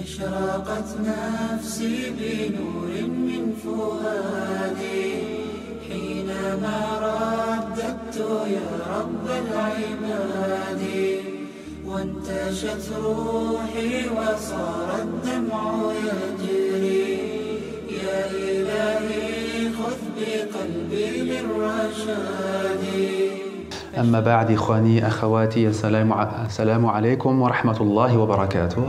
أشرقت نفسي بنور من فؤادي حينما رددت يا رب العباد وانتشت روحي وصار الدمع يجري يا إلهي خذ بقلبي للرشاد. أما بعد إخواني أخواتي السلام عليكم ورحمة الله وبركاته.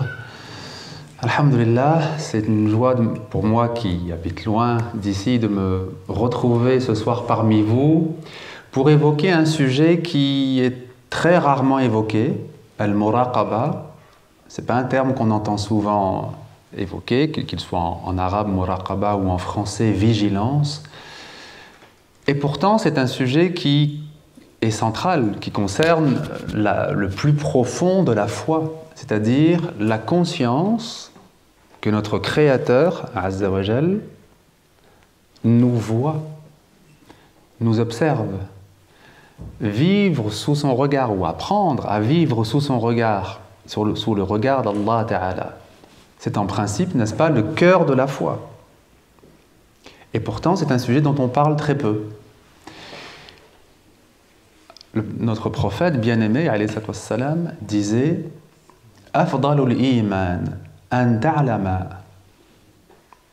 Alhamdulillah, c'est une joie pour moi qui habite loin d'ici de me retrouver ce soir parmi vous pour évoquer un sujet qui est très rarement évoqué, al-muraqaba. Ce n'est pas un terme qu'on entend souvent évoqué, qu'il soit en arabe muraqaba ou en français vigilance. Et pourtant, c'est un sujet qui est central, qui concerne le plus profond de la foi, c'est-à-dire la conscience que notre Créateur, Azza wa Jal, nous voit, nous observe. Vivre sous son regard, ou apprendre à vivre sous son regard, sous le regard d'Allah Ta'ala, c'est en principe, n'est-ce pas, le cœur de la foi. Et pourtant, c'est un sujet dont on parle très peu. Notre prophète bien-aimé, alayhi salatu wassalam, disait « Afdalul iman an ta'lama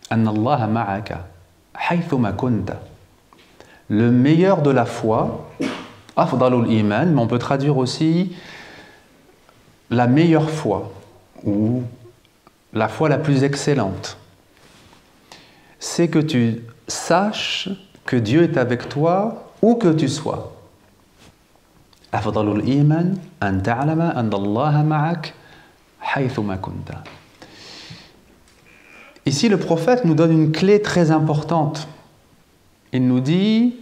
anna Allah ma'aka haythuma kunta » Le meilleur de la foi, Afdalul iman, mais on peut traduire aussi la meilleure foi, ou la foi la plus excellente. C'est que tu saches que Dieu est avec toi, où que tu sois. أفضل الإيمان أن تعلم أن الله معك حيثما كنت. Ici, le prophète nous donne une clé très importante. Il nous dit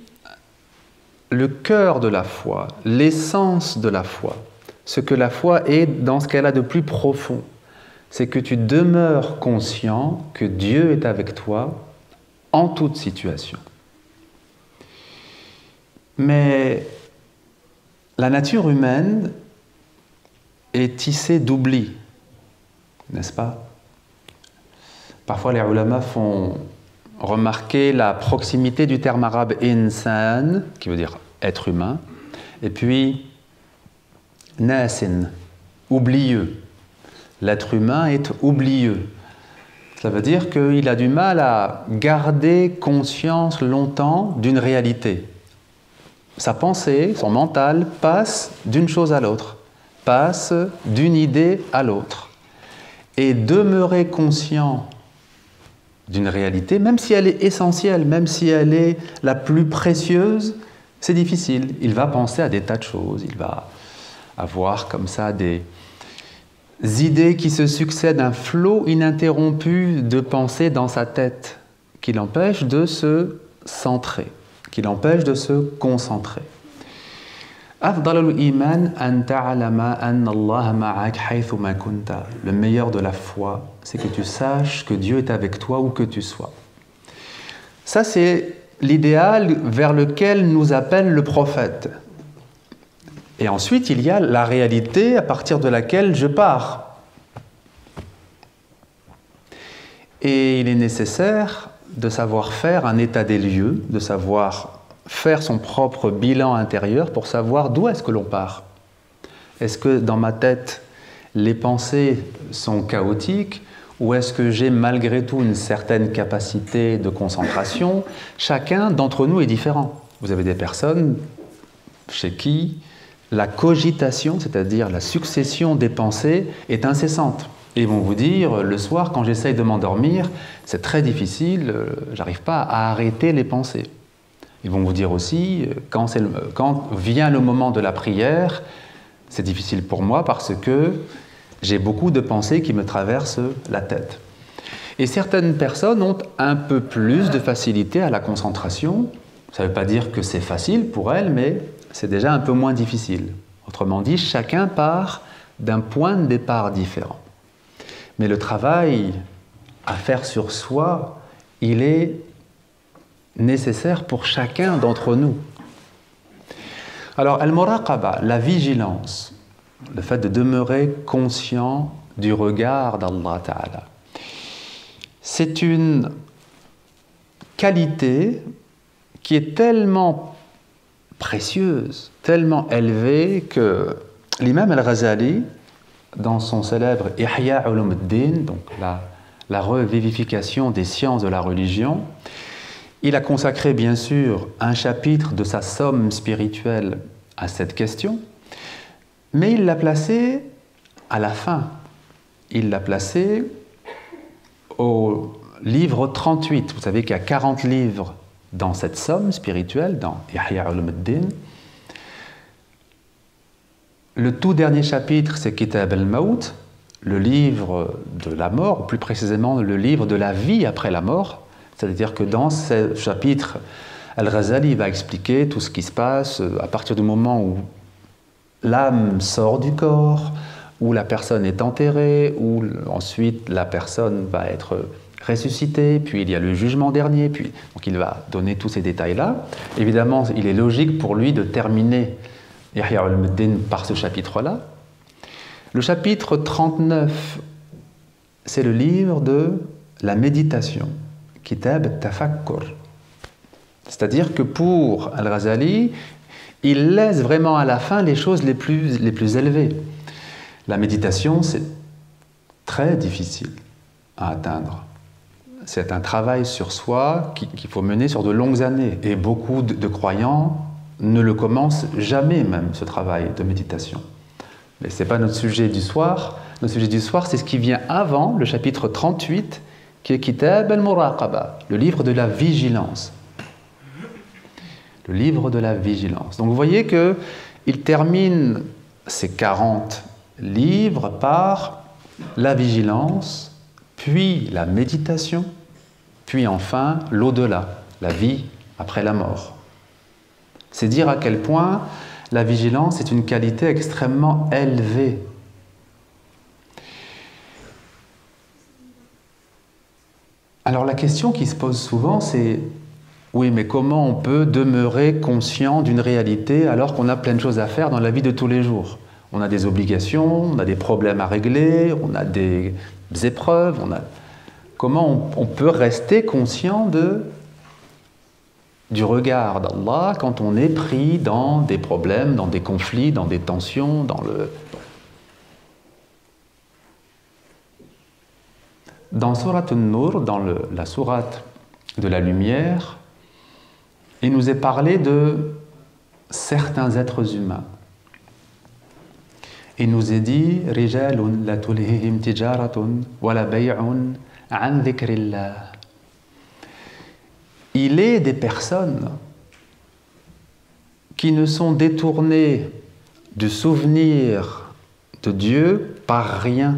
le cœur de la foi, l'essence de la foi, ce que la foi est dans ce qu'elle a de plus profond. C'est que tu demeures conscient que Dieu est avec toi en toute situation. Mais la nature humaine est tissée d'oubli, n'est-ce pas? Parfois, les ulama font remarquer la proximité du terme arabe « insan », qui veut dire « être humain », et puis « nasin », oublieux. L'être humain est oublieux. Cela veut dire qu'il a du mal à garder conscience longtemps d'une réalité. Sa pensée, son mental, passe d'une chose à l'autre, passe d'une idée à l'autre. Et demeurer conscient d'une réalité, même si elle est essentielle, même si elle est la plus précieuse, c'est difficile. Il va penser à des tas de choses, il va avoir comme ça des idées qui se succèdent, un flot ininterrompu de pensées dans sa tête qui l'empêche de se centrer, qui l'empêche de se concentrer. Le meilleur de la foi, c'est que tu saches que Dieu est avec toi où que tu sois. Ça, c'est l'idéal vers lequel nous appelle le prophète. Et ensuite, il y a la réalité à partir de laquelle je pars. Et il est nécessaire de savoir faire un état des lieux, de savoir faire son propre bilan intérieur pour savoir d'où est-ce que l'on part. Est-ce que dans ma tête, les pensées sont chaotiques ou est-ce que j'ai malgré tout une certaine capacité de concentration? Chacun d'entre nous est différent. Vous avez des personnes chez qui la cogitation, c'est-à-dire la succession des pensées, est incessante. Et ils vont vous dire, le soir, quand j'essaye de m'endormir, c'est très difficile, j'arrive pas à arrêter les pensées. Ils vont vous dire aussi, quand vient le moment de la prière, c'est difficile pour moi parce que j'ai beaucoup de pensées qui me traversent la tête. Et certaines personnes ont un peu plus de facilité à la concentration. Ça ne veut pas dire que c'est facile pour elles, mais c'est déjà un peu moins difficile. Autrement dit, chacun part d'un point de départ différent. Mais le travail à faire sur soi, il est nécessaire pour chacun d'entre nous. Alors, al-muraqaba, la vigilance, le fait de demeurer conscient du regard d'Allah Ta'ala. C'est une qualité qui est tellement précieuse, tellement élevée que l'imam Al-Ghazali, dans son célèbre Ihya Ulumuddin, donc la revivification des sciences de la religion, il a consacré bien sûr un chapitre de sa somme spirituelle à cette question, mais il l'a placé à la fin. Il l'a placé au livre 38. Vous savez qu'il y a 40 livres dans cette somme spirituelle, dans Ihya Ulumuddin. Le tout dernier chapitre, c'est Kitab al-Maut, le livre de la mort, ou plus précisément le livre de la vie après la mort. C'est-à-dire que dans ce chapitre, Al-Ghazali va expliquer tout ce qui se passe à partir du moment où l'âme sort du corps, où la personne est enterrée, où ensuite la personne va être ressuscité, puis il y a le jugement dernier, donc il va donner tous ces détails-là. Évidemment, il est logique pour lui de terminer Ihya Ulumuddin par ce chapitre-là. Le chapitre 39, c'est le livre de la méditation, Kitab Tafakkur. C'est-à-dire que pour Al-Ghazali, il laisse vraiment à la fin les choses les plus élevées. La méditation, c'est très difficile à atteindre. C'est un travail sur soi qu'il faut mener sur de longues années. Et beaucoup de croyants ne le commencent jamais même, ce travail de méditation. Mais ce n'est pas notre sujet du soir. Notre sujet du soir, c'est ce qui vient avant, le chapitre 38, qui est Kitab al-Muraqaba, le livre de la vigilance. Le livre de la vigilance. Donc vous voyez qu'il termine ces 40 livres par la vigilance, puis la méditation, puis enfin l'au-delà, la vie après la mort. C'est dire à quel point la vigilance est une qualité extrêmement élevée. Alors la question qui se pose souvent, c'est oui, mais comment on peut demeurer conscient d'une réalité alors qu'on a plein de choses à faire dans la vie de tous les jours? On a des obligations, on a des problèmes à régler, on a des épreuves, Comment on peut rester conscient du regard d'Allah quand on est pris dans des problèmes, dans des conflits, dans des tensions, Dans Surat An-Nur, dans la sourate de la lumière, il nous est parlé de certains êtres humains. Il nous est dit « Rijalun la tulhihim tijaratun wa la bay'un an dhikrillah » Il est des personnes qui ne sont détournées du souvenir de Dieu par rien,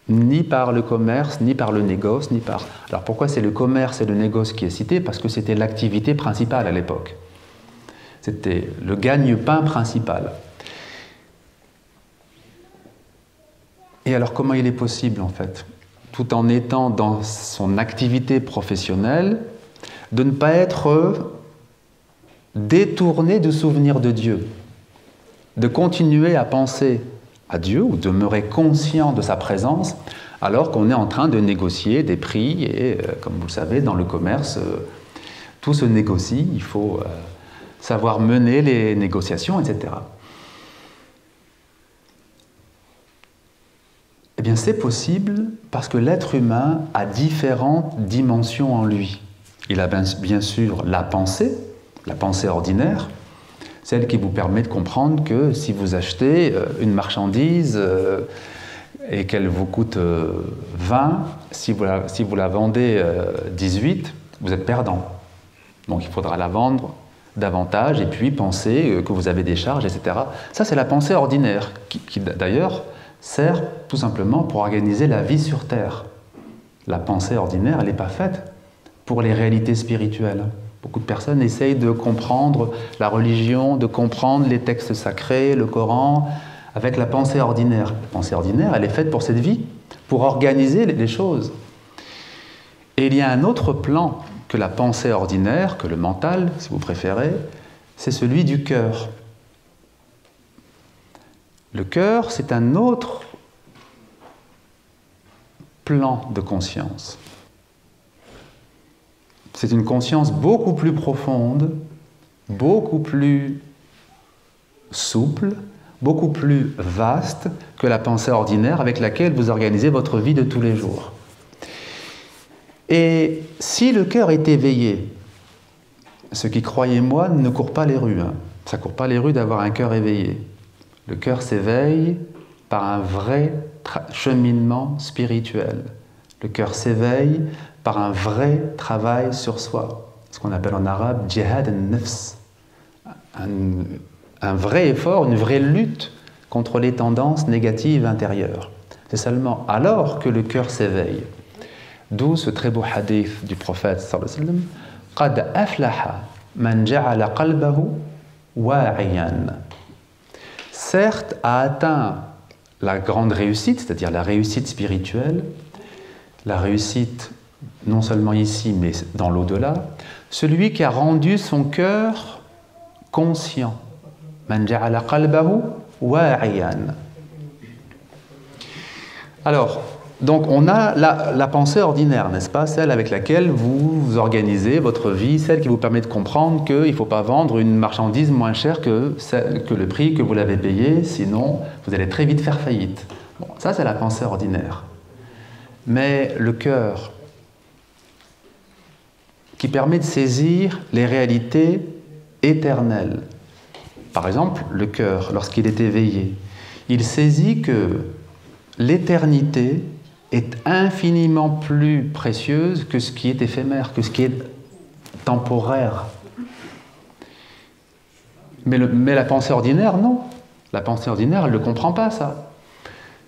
ni par le commerce, ni par le négoce, ni par... Alors pourquoi c'est le commerce et le négoce qui est cité? Parce que c'était l'activité principale à l'époque. C'était le gagne-pain principal. Et alors comment il est possible en fait, tout en étant dans son activité professionnelle, de ne pas être détourné du souvenir de Dieu, de continuer à penser à Dieu ou demeurer conscient de sa présence alors qu'on est en train de négocier des prix et comme vous le savez dans le commerce tout se négocie, il faut savoir mener les négociations, etc. Eh bien c'est possible parce que l'être humain a différentes dimensions en lui. Il a bien sûr la pensée ordinaire, celle qui vous permet de comprendre que si vous achetez une marchandise et qu'elle vous coûte 20, si vous la vendez 18, vous êtes perdant. Donc il faudra la vendre davantage et puis penser que vous avez des charges, etc. Ça c'est la pensée ordinaire qui d'ailleurs sert tout simplement pour organiser la vie sur Terre. La pensée ordinaire, elle n'est pas faite pour les réalités spirituelles. Beaucoup de personnes essayent de comprendre la religion, de comprendre les textes sacrés, le Coran, avec la pensée ordinaire. La pensée ordinaire, elle est faite pour cette vie, pour organiser les choses. Et il y a un autre plan que la pensée ordinaire, que le mental, si vous préférez, c'est celui du cœur. Le cœur, c'est un autre plan de conscience. C'est une conscience beaucoup plus profonde, beaucoup plus souple, beaucoup plus vaste que la pensée ordinaire avec laquelle vous organisez votre vie de tous les jours. Et si le cœur est éveillé, ce qui, croyez-moi, ne court pas les rues. Ça ne court pas les rues d'avoir un cœur éveillé. Le cœur s'éveille par un vrai cheminement spirituel. Le cœur s'éveille par un vrai travail sur soi. Ce qu'on appelle en arabe « jihad al-nafs ». Un vrai effort, une vraie lutte contre les tendances négatives intérieures. C'est seulement alors que le cœur s'éveille. D'où ce très beau hadith du prophète sallallahu alayhi wa sallam. قَدْ أَفْلَحَ مَنْ جَعَلَ قَلْبَهُ وَاعِيًا. Certes, a atteint la grande réussite, c'est-à-dire la réussite spirituelle, la réussite non seulement ici, mais dans l'au-delà, celui qui a rendu son cœur conscient. مَنْ جَعَلَ قَلْبَهُ وَاعِيًا. Alors, donc on a la pensée ordinaire, n'est-ce pas? Celle avec laquelle vous organisez votre vie, celle qui vous permet de comprendre qu'il ne faut pas vendre une marchandise moins chère que le prix que vous l'avez payé, sinon vous allez très vite faire faillite. Bon, ça c'est la pensée ordinaire. Mais le cœur, qui permet de saisir les réalités éternelles. Par exemple, le cœur, lorsqu'il est éveillé, il saisit que l'éternité est infiniment plus précieuse que ce qui est éphémère, que ce qui est temporaire. Mais la pensée ordinaire, non. La pensée ordinaire, elle ne comprend pas ça.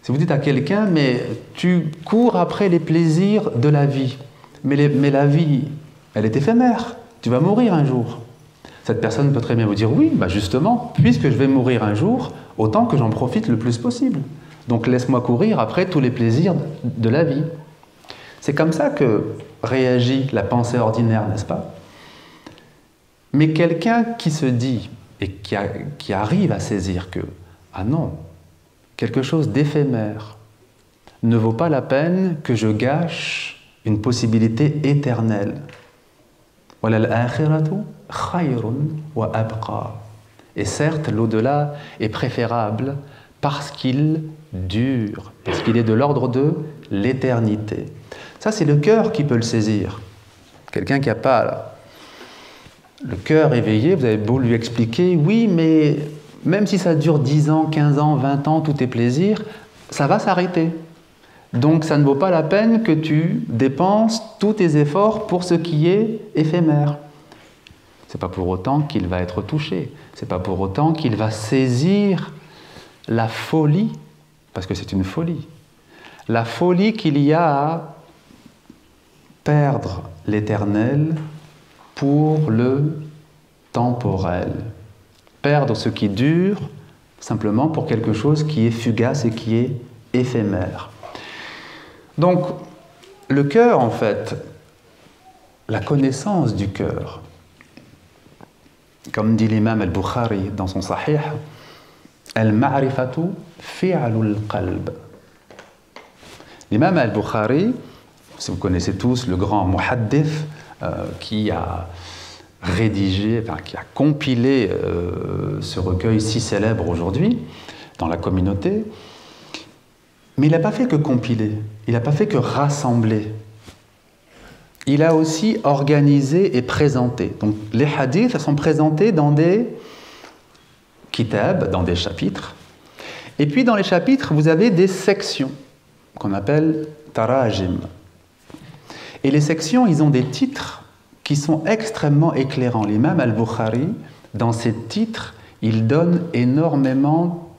Si vous dites à quelqu'un, mais tu cours après les plaisirs de la vie, mais la vie, elle est éphémère, tu vas mourir un jour. Cette personne peut très bien vous dire, oui, bah justement, puisque je vais mourir un jour, autant que j'en profite le plus possible. Donc laisse-moi courir après tous les plaisirs de la vie. C'est comme ça que réagit la pensée ordinaire, n'est-ce pas? Mais quelqu'un qui se dit et qui arrive à saisir que, ah non, quelque chose d'éphémère ne vaut pas la peine que je gâche une possibilité éternelle. Et certes, l'au-delà est préférable parce qu'il dure, parce qu'il est de l'ordre de l'éternité. Ça, c'est le cœur qui peut le saisir. Quelqu'un qui n'a pas le cœur éveillé, vous avez beau lui expliquer, oui, mais même si ça dure 10 ans, 15 ans, 20 ans, tous tes plaisirs, ça va s'arrêter. Donc ça ne vaut pas la peine que tu dépenses tous tes efforts pour ce qui est éphémère. Ce n'est pas pour autant qu'il va être touché. Ce n'est pas pour autant qu'il va saisir la folie, parce que c'est une folie, la folie qu'il y a à perdre l'éternel pour le temporel. Perdre ce qui dure simplement pour quelque chose qui est fugace et qui est éphémère. Donc, le cœur, en fait, la connaissance du cœur, comme dit l'imam al-Bukhari dans son Sahih, al-ma'rifatu fi'alul qalb. L'imam al-Bukhari, si vous connaissez tous le grand muhaddith qui a rédigé, enfin, qui a compilé ce recueil si célèbre aujourd'hui dans la communauté, mais il n'a pas fait que compiler, il n'a pas fait que rassembler. Il a aussi organisé et présenté. Donc les hadiths sont présentés dans des kitab, dans des chapitres. Et puis dans les chapitres, vous avez des sections qu'on appelle tarajim. Et les sections, ils ont des titres qui sont extrêmement éclairants. L'imam al-Bukhari, dans ces titres, il donne énormément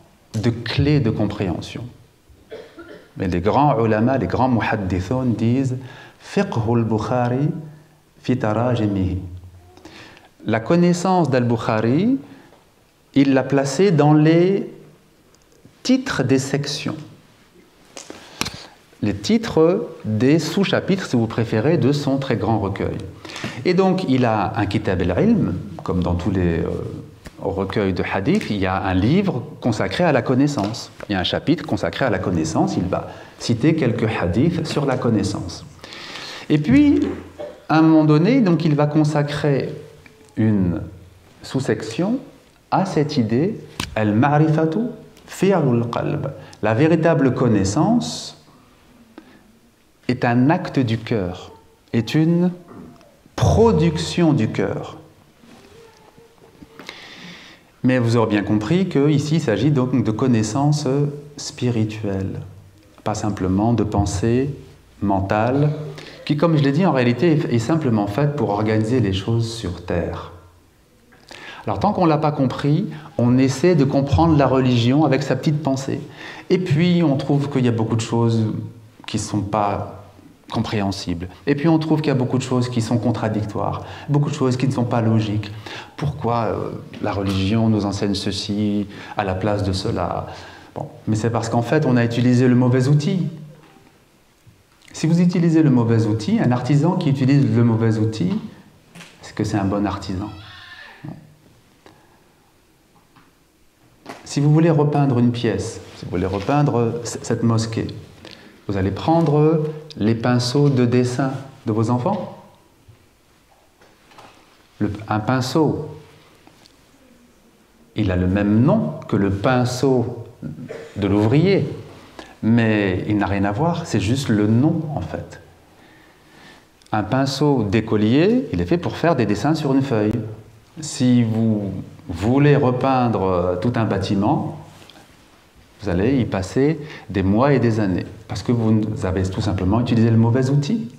de clés de compréhension. Mais les grands ulama, les grands muhaddithun disent fiqhul Bukhari fi tarajimihi. La connaissance d'al-Bukhari, il l'a placée dans les titres des sections. Les titres des sous-chapitres, si vous préférez, de son très grand recueil. Et donc, il a un kitab al-ilm, comme dans tous les recueils de hadith, il y a un livre consacré à la connaissance. Il y a un chapitre consacré à la connaissance, il va citer quelques hadiths sur la connaissance. Et puis, à un moment donné, donc, il va consacrer une sous-section à cette idée, al-ma'rifatu fi'lul qalb. La véritable connaissance est un acte du cœur, est une production du cœur. Mais vous aurez bien compris qu'ici, il s'agit donc de connaissances spirituelles, pas simplement de pensée mentale, qui, comme je l'ai dit, en réalité est simplement faite pour organiser les choses sur Terre. Alors, tant qu'on ne l'a pas compris, on essaie de comprendre la religion avec sa petite pensée. Et puis, on trouve qu'il y a beaucoup de choses qui ne sont pas compréhensibles. Et puis, on trouve qu'il y a beaucoup de choses qui sont contradictoires, beaucoup de choses qui ne sont pas logiques. Pourquoi la religion nous enseigne ceci à la place de cela? Bon, mais c'est parce qu'en fait, on a utilisé le mauvais outil. Si vous utilisez le mauvais outil, un artisan qui utilise le mauvais outil, est-ce que c'est un bon artisan? Si vous voulez repeindre une pièce, si vous voulez repeindre cette mosquée, vous allez prendre les pinceaux de dessin de vos enfants. Un pinceau, il a le même nom que le pinceau de l'ouvrier, mais il n'a rien à voir, c'est juste le nom en fait. Un pinceau d'écolier, il est fait pour faire des dessins sur une feuille. Si vous voulez repeindre tout un bâtiment, vous allez y passer des mois et des années, parce que vous avez tout simplement utilisé le mauvais outil.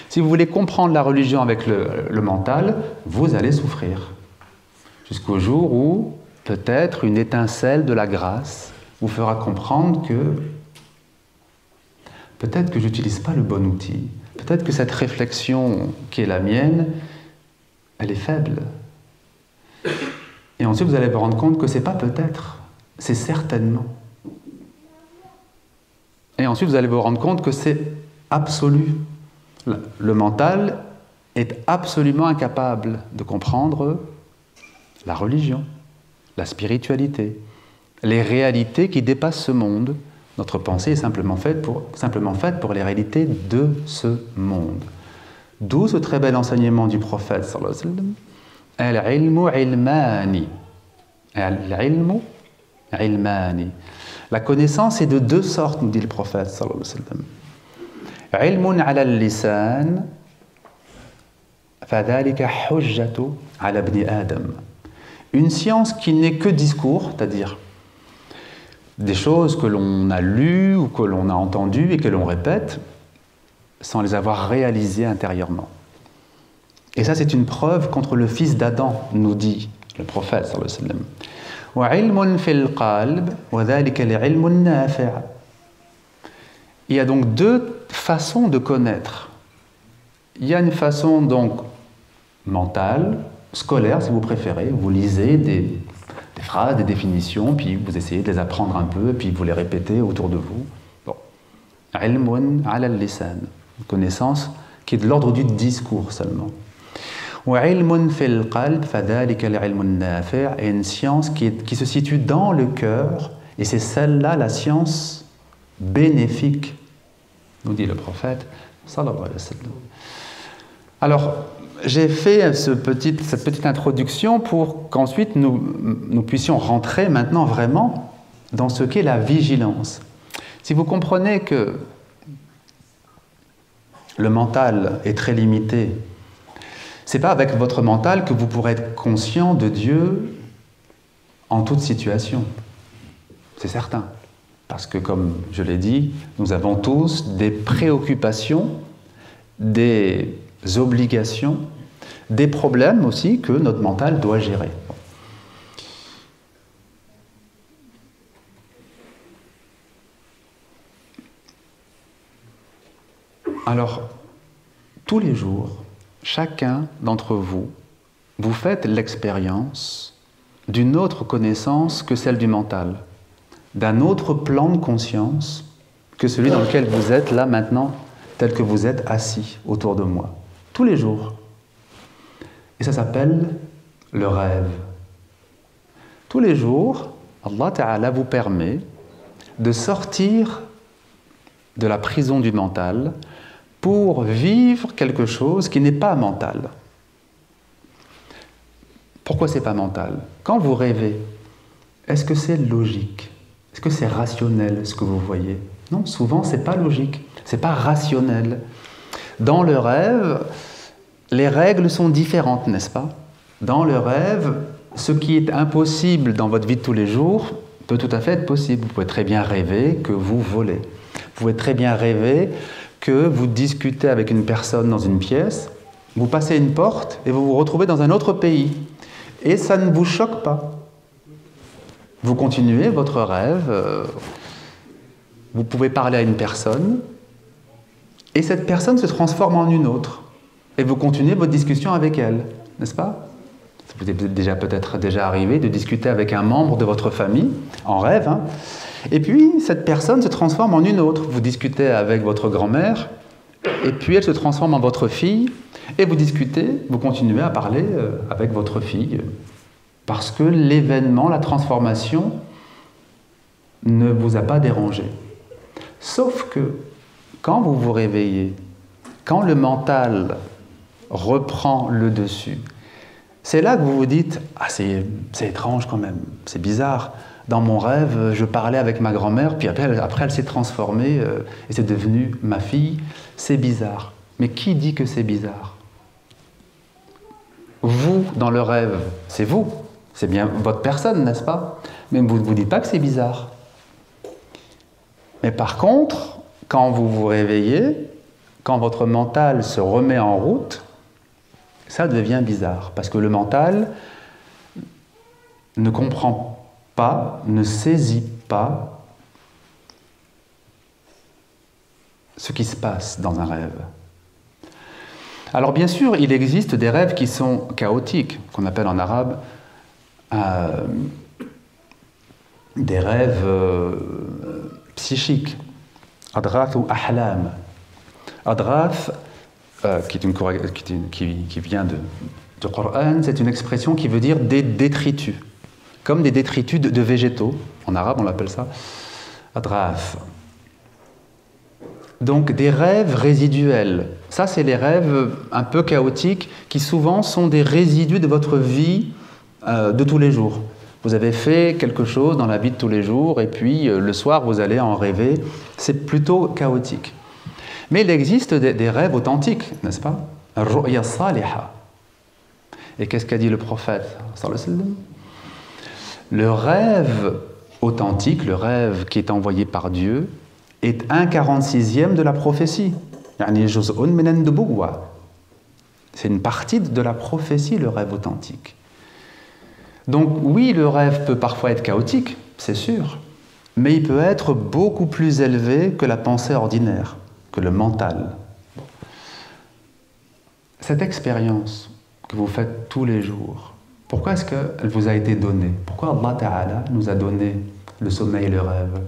Si vous voulez comprendre la religion avec le mental, vous allez souffrir. Jusqu'au jour où, peut-être, une étincelle de la grâce vous fera comprendre que peut-être que je n'utilise pas le bon outil, peut-être que cette réflexion qui est la mienne, elle est faible. Et ensuite, vous allez vous rendre compte que ce n'est pas peut-être, c'est certainement. Et ensuite, vous allez vous rendre compte que c'est absolu. Le mental est absolument incapable de comprendre la religion, la spiritualité, les réalités qui dépassent ce monde. Notre pensée est simplement faite pour les réalités de ce monde. D'où ce très bel enseignement du prophète sallallahu alayhi wa sallam. Al-ilmu ilmani. Al-ilmu ilmani. La connaissance est de deux sortes, nous dit le prophète sallallahu alayhi wa sallam. Ilmun ala al-lisan, fadhalika hujjatu ala ibn Adam. Une science qui n'est que discours, c'est-à-dire des choses que l'on a lues ou que l'on a entendues et que l'on répète sans les avoir réalisées intérieurement. Et ça, c'est une preuve contre le fils d'Adam, nous dit le prophète sallallahu alayhi wa sallam. وعلم في القلب وذلك العلم النافع. Il y a donc deux façons de connaître. Il y a une façon donc mentale, scolaire si vous préférez. Vous lisez des phrases, des définitions, puis vous essayez de les apprendre un peu, puis vous les répétez autour de vous. Bon. علم على اللسان. Une connaissance qui est de l'ordre du discours seulement. وعلم في القلب فذلك العلم النافع. Et une science qui se situe dans le cœur, et c'est celle-là la science bénéfique, nous dit le prophète sallallahu alayhi wa sallam. Alors, j'ai fait cette petite introduction pour qu'ensuite nous puissions rentrer maintenant vraiment dans ce qu'est la vigilance. Si vous comprenez que le mental est très limité, c'est pas avec votre mental que vous pourrez être conscient de Dieu en toute situation. C'est certain. Parce que, comme je l'ai dit, nous avons tous des préoccupations, des obligations, des problèmes aussi que notre mental doit gérer. Alors, tous les jours, chacun d'entre vous, vous faites l'expérience d'une autre connaissance que celle du mental, d'un autre plan de conscience que celui dans lequel vous êtes là maintenant, tel que vous êtes assis autour de moi, tous les jours. Et ça s'appelle le rêve. Tous les jours, Allah Ta'ala vous permet de sortir de la prison du mental pour vivre quelque chose qui n'est pas mental. Pourquoi c'est pas mental? Quand vous rêvez, est-ce que c'est logique? Est-ce que c'est rationnel ce que vous voyez? Non, souvent c'est pas logique, c'est pas rationnel. Dans le rêve, les règles sont différentes, n'est-ce pas? Dans le rêve, ce qui est impossible dans votre vie de tous les jours peut tout à fait être possible. Vous pouvez très bien rêver que vous volez. Vous pouvez très bien rêver que vous discutez avec une personne dans une pièce, vous passez une porte et vous vous retrouvez dans un autre pays. Et ça ne vous choque pas. Vous continuez votre rêve, vous pouvez parler à une personne, et cette personne se transforme en une autre. Et vous continuez votre discussion avec elle, n'est-ce pas? Ça vous est peut-être déjà arrivé de discuter avec un membre de votre famille, en rêve, hein. Et puis cette personne se transforme en une autre. Vous discutez avec votre grand-mère, et puis elle se transforme en votre fille, et vous discutez, vous continuez à parler avec votre fille, parce que l'événement, la transformation, ne vous a pas dérangé. Sauf que, quand vous vous réveillez, quand le mental reprend le dessus, c'est là que vous vous dites « Ah, c'est étrange quand même, c'est bizarre. Dans mon rêve, je parlais avec ma grand-mère, puis après elle s'est transformée et c'est devenu ma fille. C'est bizarre. » Mais qui dit que c'est bizarre? Vous, dans le rêve, c'est vous. C'est bien votre personne, n'est-ce pas? Mais vous ne vous dites pas que c'est bizarre. Mais par contre, quand vous vous réveillez, quand votre mental se remet en route, ça devient bizarre. Parce que le mental ne comprend pas, ne saisit pas ce qui se passe dans un rêve. Alors bien sûr, il existe des rêves qui sont chaotiques, qu'on appelle en arabe des rêves psychiques. Adrath ou ahlam. Adrath, qui vient du Coran, c'est une expression qui veut dire des détritus, comme des détritus de végétaux. En arabe, on l'appelle ça adrath. Donc des rêves résiduels. Ça, c'est les rêves un peu chaotiques qui souvent sont des résidus de votre vie de tous les jours. Vous avez fait quelque chose dans la vie de tous les jours et puis le soir, vous allez en rêver. C'est plutôt chaotique. Mais il existe des rêves authentiques, n'est-ce pas? Ar-ru'ya saliha. Et qu'est-ce qu'a dit le prophète? Le rêve authentique, le rêve qui est envoyé par Dieu, est 1/46e de la prophétie. C'est une partie de la prophétie, le rêve authentique. Donc oui, le rêve peut parfois être chaotique, c'est sûr, mais il peut être beaucoup plus élevé que la pensée ordinaire, que le mental. Cette expérience que vous faites tous les jours, pourquoi est-ce qu'elle vous a été donnée? Pourquoi Allah Ta'ala nous a donné le sommeil et le rêve?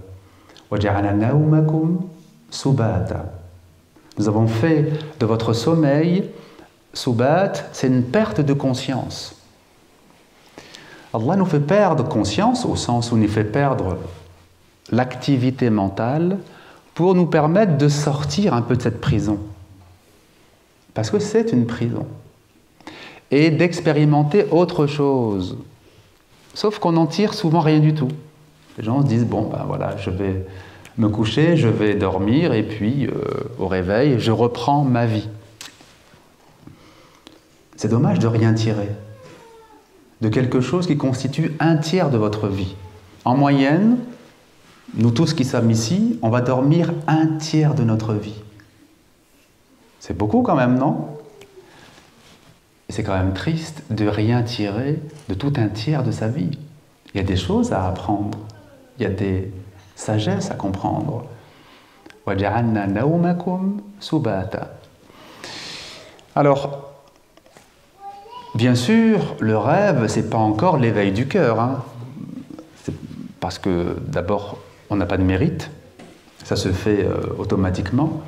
Nous avons fait de votre sommeil, subat, c'est une perte de conscience. Allah nous fait perdre conscience au sens où il nous fait perdre l'activité mentale pour nous permettre de sortir un peu de cette prison. Parce que c'est une prison. Et d'expérimenter autre chose. Sauf qu'on n'en tire souvent rien du tout. Les gens se disent, bon, ben voilà, je vais me coucher, je vais dormir, et puis au réveil, je reprends ma vie. C'est dommage de rien tirer de quelque chose qui constitue 1/3 de votre vie. En moyenne, nous tous qui sommes ici, on va dormir 1/3 de notre vie. C'est beaucoup quand même, non? Et c'est quand même triste de rien tirer de tout 1/3 de sa vie. Il y a des choses à apprendre, il y a des sagesses à comprendre. وَجَعَلْنَا نَوْمَكُمْ سُبَاتًا. Alors, bien sûr, le rêve, ce n'est pas encore l'éveil du cœur. Hein. Parce que d'abord, on n'a pas de mérite. Ça se fait automatiquement.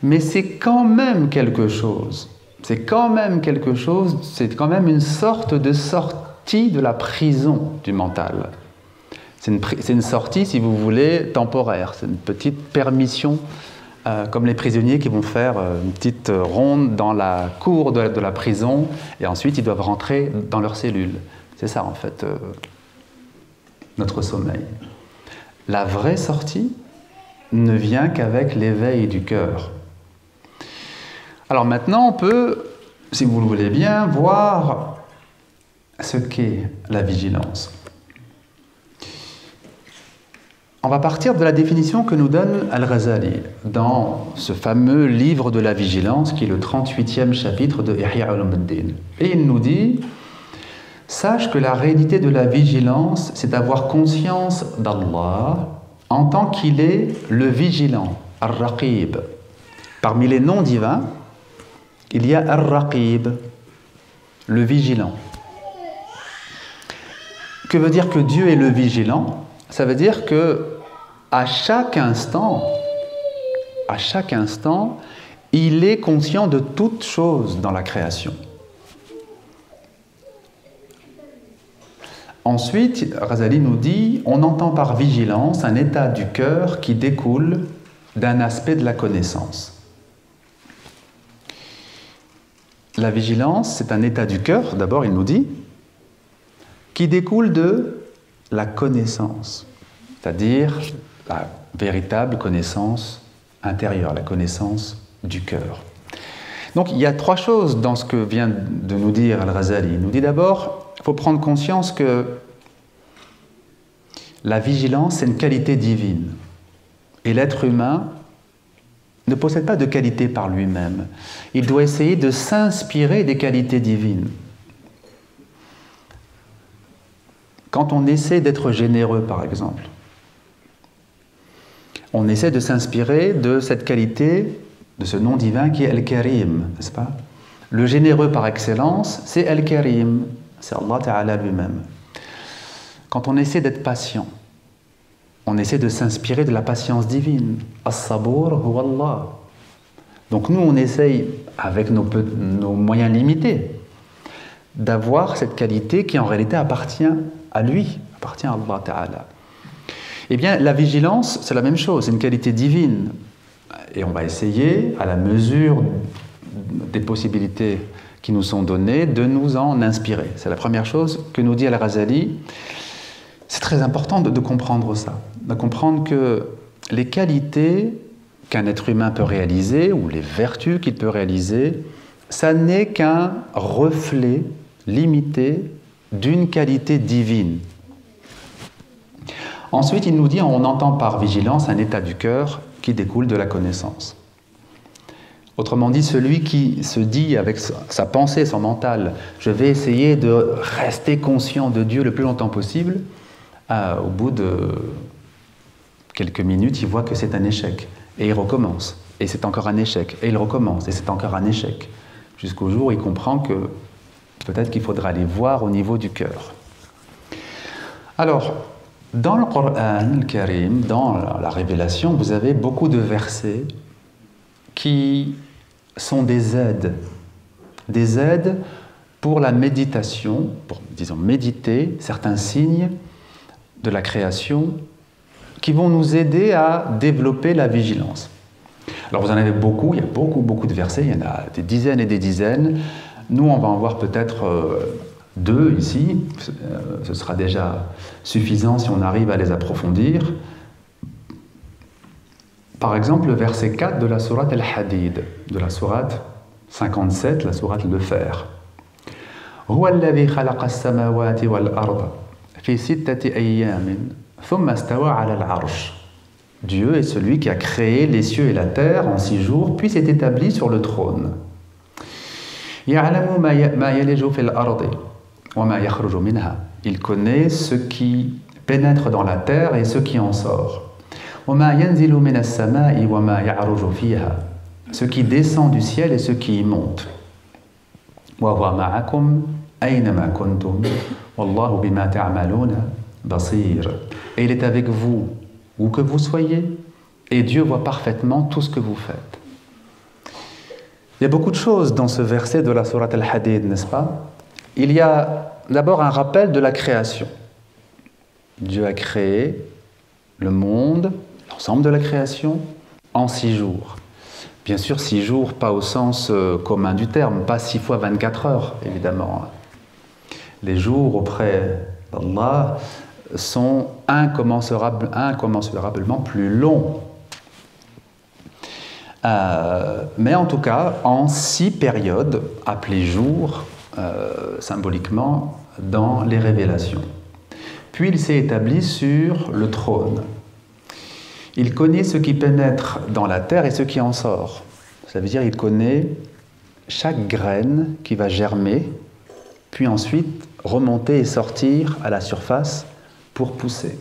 Mais c'est quand même quelque chose. C'est quand même quelque chose, c'est quand même une sorte de sortie de la prison du mental. C'est une sortie, si vous voulez, temporaire. C'est une petite permission, comme les prisonniers qui vont faire une petite ronde dans la cour de la prison, et ensuite ils doivent rentrer dans leur cellule. C'est ça, en fait, notre sommeil. La vraie sortie ne vient qu'avec l'éveil du cœur. Alors maintenant, on peut, si vous le voulez bien, voir ce qu'est la vigilance. On va partir de la définition que nous donne Al-Ghazali dans ce fameux livre de la vigilance qui est le 38e chapitre de Ihya Ulumuddin. Et il nous dit « Sache que la réalité de la vigilance, c'est d'avoir conscience d'Allah en tant qu'il est le vigilant, Ar-Raqib. Parmi les noms divins, il y a Ar-Raqib, le vigilant. Que veut dire que Dieu est le vigilant ? Ça veut dire que à chaque instant, il est conscient de toute chose dans la création. Ensuite, Ghazali nous dit, on entend par vigilance un état du cœur qui découle d'un aspect de la connaissance. La vigilance, c'est un état du cœur, d'abord il nous dit, qui découle de la connaissance, c'est-à-dire la véritable connaissance intérieure, la connaissance du cœur. Donc il y a trois choses dans ce que vient de nous dire Al-Ghazali. Il nous dit d'abord, il faut prendre conscience que la vigilance, c'est une qualité divine. Et l'être humain ne possède pas de qualité par lui-même. Il doit essayer de s'inspirer des qualités divines. Quand on essaie d'être généreux, par exemple, on essaie de s'inspirer de cette qualité, de ce nom divin qui est Al-Karim, n'est-ce pas? Le généreux par excellence, c'est Al-Karim, c'est Allah Ta'ala lui-même. Quand on essaie d'être patient, on essaie de s'inspirer de la patience divine. As-Sabour huwa Allah. Donc nous, on essaye, avec nos moyens limités, d'avoir cette qualité qui en réalité appartient à lui, appartient à Allah Ta'ala. Eh bien, la vigilance, c'est la même chose, c'est une qualité divine. Et on va essayer, à la mesure des possibilités qui nous sont données, de nous en inspirer. C'est la première chose que nous dit Al-Ghazali. C'est très important de comprendre ça, de comprendre que les qualités qu'un être humain peut réaliser, ou les vertus qu'il peut réaliser, ça n'est qu'un reflet limité d'une qualité divine. Ensuite, il nous dit, on entend par vigilance un état du cœur qui découle de la connaissance. Autrement dit, celui qui se dit avec sa pensée, son mental, je vais essayer de rester conscient de Dieu le plus longtemps possible, au bout de quelques minutes, il voit que c'est un échec. Et il recommence. Et c'est encore un échec. Et il recommence. Et c'est encore un échec. Jusqu'au jour où il comprend que peut-être qu'il faudra aller voir au niveau du cœur. Alors, dans le Coran al-Karim, dans la révélation, vous avez beaucoup de versets qui sont des aides pour la méditation, pour, disons, méditer certains signes de la création qui vont nous aider à développer la vigilance. Alors vous en avez beaucoup, il y a beaucoup de versets, il y en a des dizaines et des dizaines. Nous, on va en voir peut-être 2 ici, ce sera déjà suffisant si on arrive à les approfondir. Par exemple, le verset 4 de la sourate Al-Hadid, de la sourate 57, la sourate Le Fer. Huwa alladhi khalaqa as-samawati wal-arda fi sittati ayyamin thumma istawa 'ala al-'arsh. Dieu est celui qui a créé les cieux et la terre en 6 jours, puis s'est établi sur le trône. Ya'lamu ma yaliju fil ardi wa ma yakhruju minha. Il connaît ce qui pénètre dans la terre et ce qui en sort. Ce qui descend du ciel et ce qui y monte. Et il est avec vous, où que vous soyez, et Dieu voit parfaitement tout ce que vous faites. Il y a beaucoup de choses dans ce verset de la sourate Al-Hadid, n'est-ce pas? Il y a d'abord un rappel de la création. Dieu a créé le monde, l'ensemble de la création, en 6 jours. Bien sûr, 6 jours, pas au sens commun du terme, pas 6 fois 24 heures, évidemment. Les jours auprès d'Allah sont incommensurablement plus longs. Mais en tout cas, en 6 périodes, appelées jours, symboliquement, dans les révélations. Puis il s'est établi sur le trône. Il connaît ce qui pénètre dans la terre et ce qui en sort. Ça veut dire qu'il connaît chaque graine qui va germer, puis ensuite remonter et sortir à la surface pour pousser.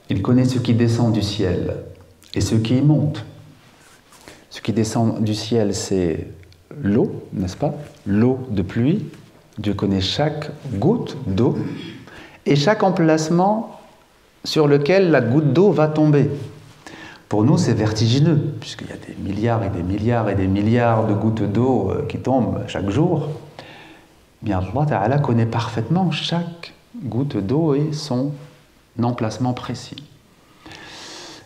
Il connaît ce qui descend du ciel et ce qui y monte. Ce qui descend du ciel, c'est l'eau, n'est-ce pas? L'eau de pluie. Dieu connaît chaque goutte d'eau et chaque emplacement sur lequel la goutte d'eau va tomber. Pour nous, c'est vertigineux, puisqu'il y a des milliards et des milliards et des milliards de gouttes d'eau qui tombent chaque jour. Bien, Allah Ta'ala connaît parfaitement chaque goutte d'eau et son emplacement précis.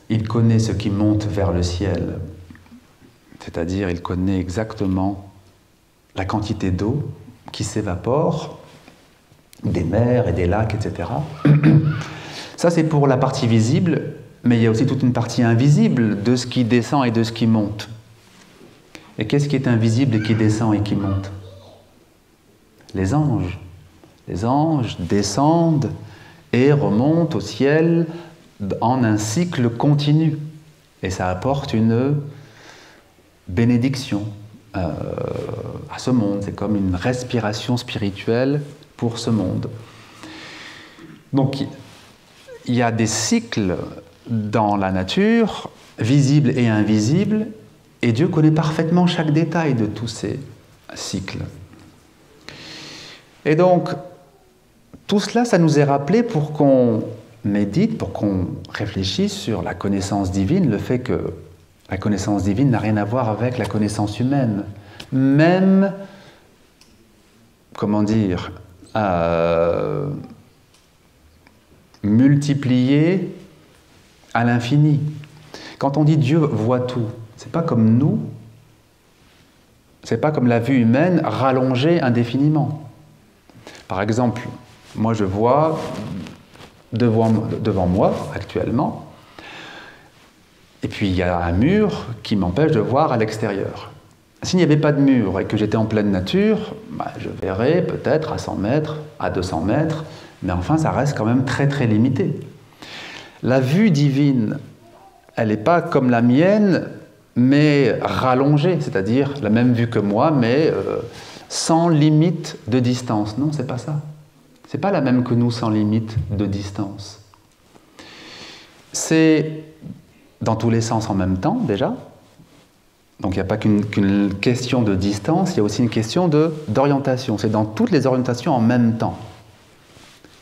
Il connaît ce qui monte vers le ciel, c'est-à-dire il connaît exactement la quantité d'eau qui s'évapore des mers et des lacs, etc. Ça, c'est pour la partie visible, mais il y a aussi toute une partie invisible de ce qui descend et de ce qui monte. Et qu'est-ce qui est invisible et qui descend et qui monte? Les anges. Les anges descendent et remontent au ciel en un cycle continu. Et ça apporte une bénédiction à ce monde. C'est comme une respiration spirituelle pour ce monde. Donc, il y a des cycles dans la nature, visibles et invisibles, et Dieu connaît parfaitement chaque détail de tous ces cycles. Et donc, tout cela, ça nous est rappelé pour qu'on médite, pour qu'on réfléchisse sur la connaissance divine, le fait que la connaissance divine n'a rien à voir avec la connaissance humaine. Même, comment dire, multiplié à l'infini. Quand on dit Dieu voit tout, c'est pas comme nous, c'est pas comme la vue humaine rallongée indéfiniment. Par exemple, moi je vois devant moi actuellement, et puis il y a un mur qui m'empêche de voir à l'extérieur. S'il n'y avait pas de mur et que j'étais en pleine nature, je verrais peut-être à 100 mètres, à 200 mètres, mais enfin ça reste quand même très très limité. La vue divine, elle n'est pas comme la mienne, mais rallongée, c'est-à-dire la même vue que moi, mais sans limite de distance. Non, c'est pas ça. C'est pas la même que nous, sans limite de distance. C'est dans tous les sens en même temps, déjà. Donc il n'y a pas qu'une question de distance, il y a aussi une question d'orientation. C'est dans toutes les orientations en même temps.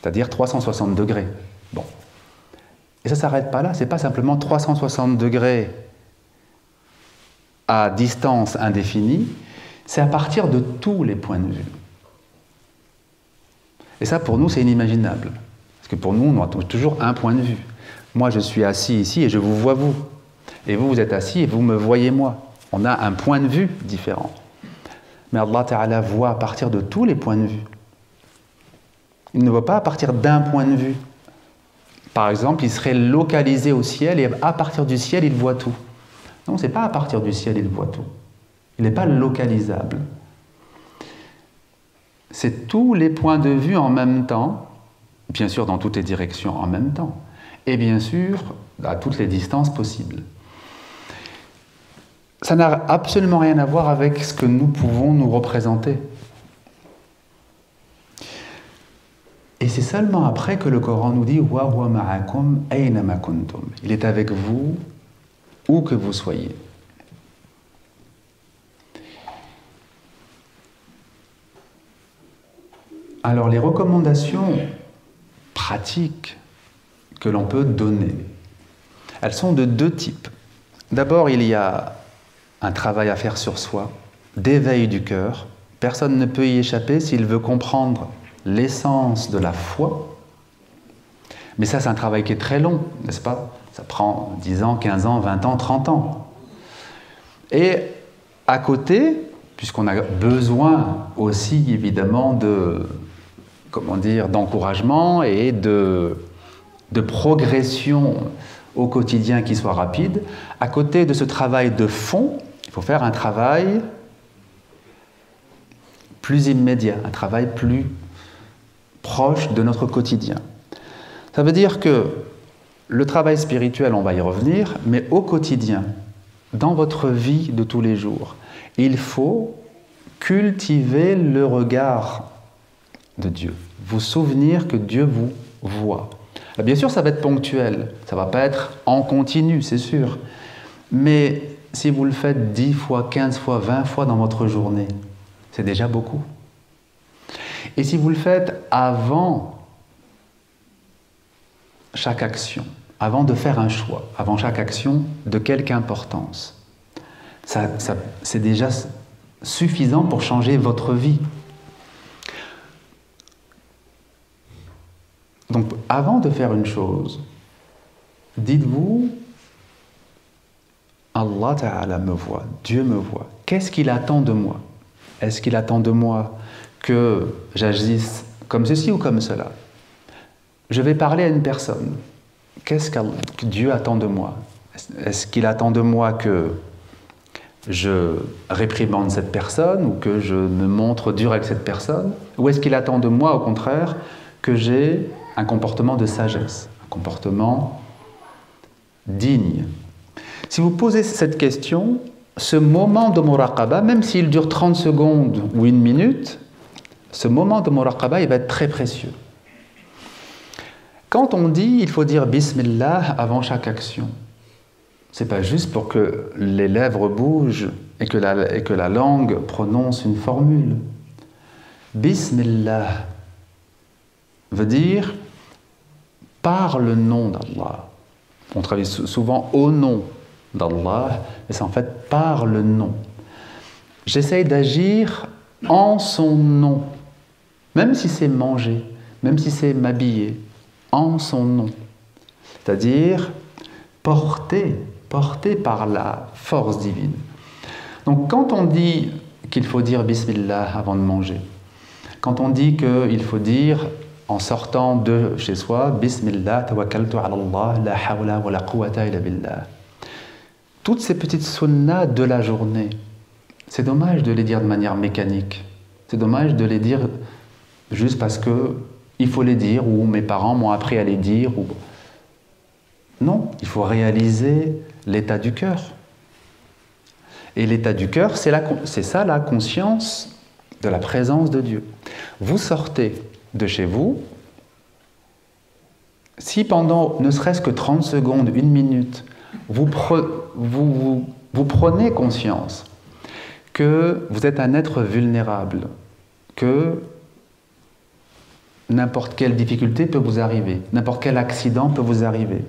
C'est-à-dire 360 degrés. Bon. Et ça ne s'arrête pas là, ce n'est pas simplement 360 degrés à distance indéfinie, c'est à partir de tous les points de vue. Et ça, pour nous, c'est inimaginable. Parce que pour nous, on a toujours un point de vue. Moi, je suis assis ici et je vous vois vous. Et vous, vous êtes assis et vous me voyez moi. On a un point de vue différent. Mais Allah Ta'ala voit à partir de tous les points de vue. Il ne voit pas à partir d'un point de vue. Par exemple, il serait localisé au ciel et à partir du ciel, il voit tout. Non, ce n'est pas à partir du ciel, il voit tout. Il n'est pas localisable. C'est tous les points de vue en même temps, bien sûr dans toutes les directions en même temps, et bien sûr à toutes les distances possibles. Ça n'a absolument rien à voir avec ce que nous pouvons nous représenter. Et c'est seulement après que le Coran nous dit « Wa huwa ma'akum aynama kuntum » il est avec vous où que vous soyez. Alors les recommandations pratiques que l'on peut donner, elles sont de deux types. D'abord, il y a un travail à faire sur soi, d'éveil du cœur. Personne ne peut y échapper s'il veut comprendre l'essence de la foi. Mais ça, c'est un travail qui est très long, n'est-ce pas? Ça prend 10 ans, 15 ans, 20 ans, 30 ans. Et à côté, puisqu'on a besoin aussi évidemment de, comment dire, d'encouragement et de progression au quotidien qui soit rapide, à côté de ce travail de fond, il faut faire un travail plus immédiat, un travail plus proche de notre quotidien. Ça veut dire que le travail spirituel, on va y revenir, mais au quotidien, dans votre vie de tous les jours, il faut cultiver le regard de Dieu, vous souvenir que Dieu vous voit. Alors bien sûr, ça va être ponctuel, ça ne va pas être en continu, c'est sûr, mais si vous le faites 10 fois, 15 fois, 20 fois dans votre journée, c'est déjà beaucoup. Et si vous le faites avant chaque action, avant de faire un choix, avant chaque action de quelque importance, c'est déjà suffisant pour changer votre vie. Donc, avant de faire une chose, dites-vous, Allah Ta'ala me voit, Dieu me voit. Qu'est-ce qu'il attend de moi? Est-ce qu'il attend de moi que j'agisse comme ceci ou comme cela? Je vais parler à une personne. Qu'est-ce que Dieu attend de moi? Est-ce qu'il attend de moi que je réprimande cette personne ou que je me montre dur avec cette personne? Ou est-ce qu'il attend de moi, au contraire, que j'ai un comportement de sagesse, un comportement digne? Si vous posez cette question, ce moment de muraqaba, même s'il dure 30 secondes ou 1 minute, ce moment de muraqaba, il va être très précieux. Quand on dit, il faut dire Bismillah avant chaque action, c'est pas juste pour que les lèvres bougent et que la langue prononce une formule. Bismillah veut dire par le nom d'Allah. On traduit souvent au nom d'Allah, mais c'est en fait par le nom. J'essaye d'agir en son nom, même si c'est manger, même si c'est m'habiller, en son nom. C'est-à-dire porté par la force divine. Donc quand on dit qu'il faut dire Bismillah avant de manger, quand on dit qu'il faut dire en sortant de chez soi Bismillah tawakkaltu ala Allah la hawla wa la quwwata illa billah, toutes ces petites sunnas de la journée, c'est dommage de les dire de manière mécanique. C'est dommage de les dire juste parce que il faut les dire, ou mes parents m'ont appris à les dire. Ou... Non, il faut réaliser l'état du cœur. Et l'état du cœur, c'est ça la conscience de la présence de Dieu. Vous sortez de chez vous, si pendant ne serait-ce que 30 secondes, 1 minute, vous prenez conscience que vous êtes un être vulnérable, que n'importe quelle difficulté peut vous arriver, n'importe quel accident peut vous arriver.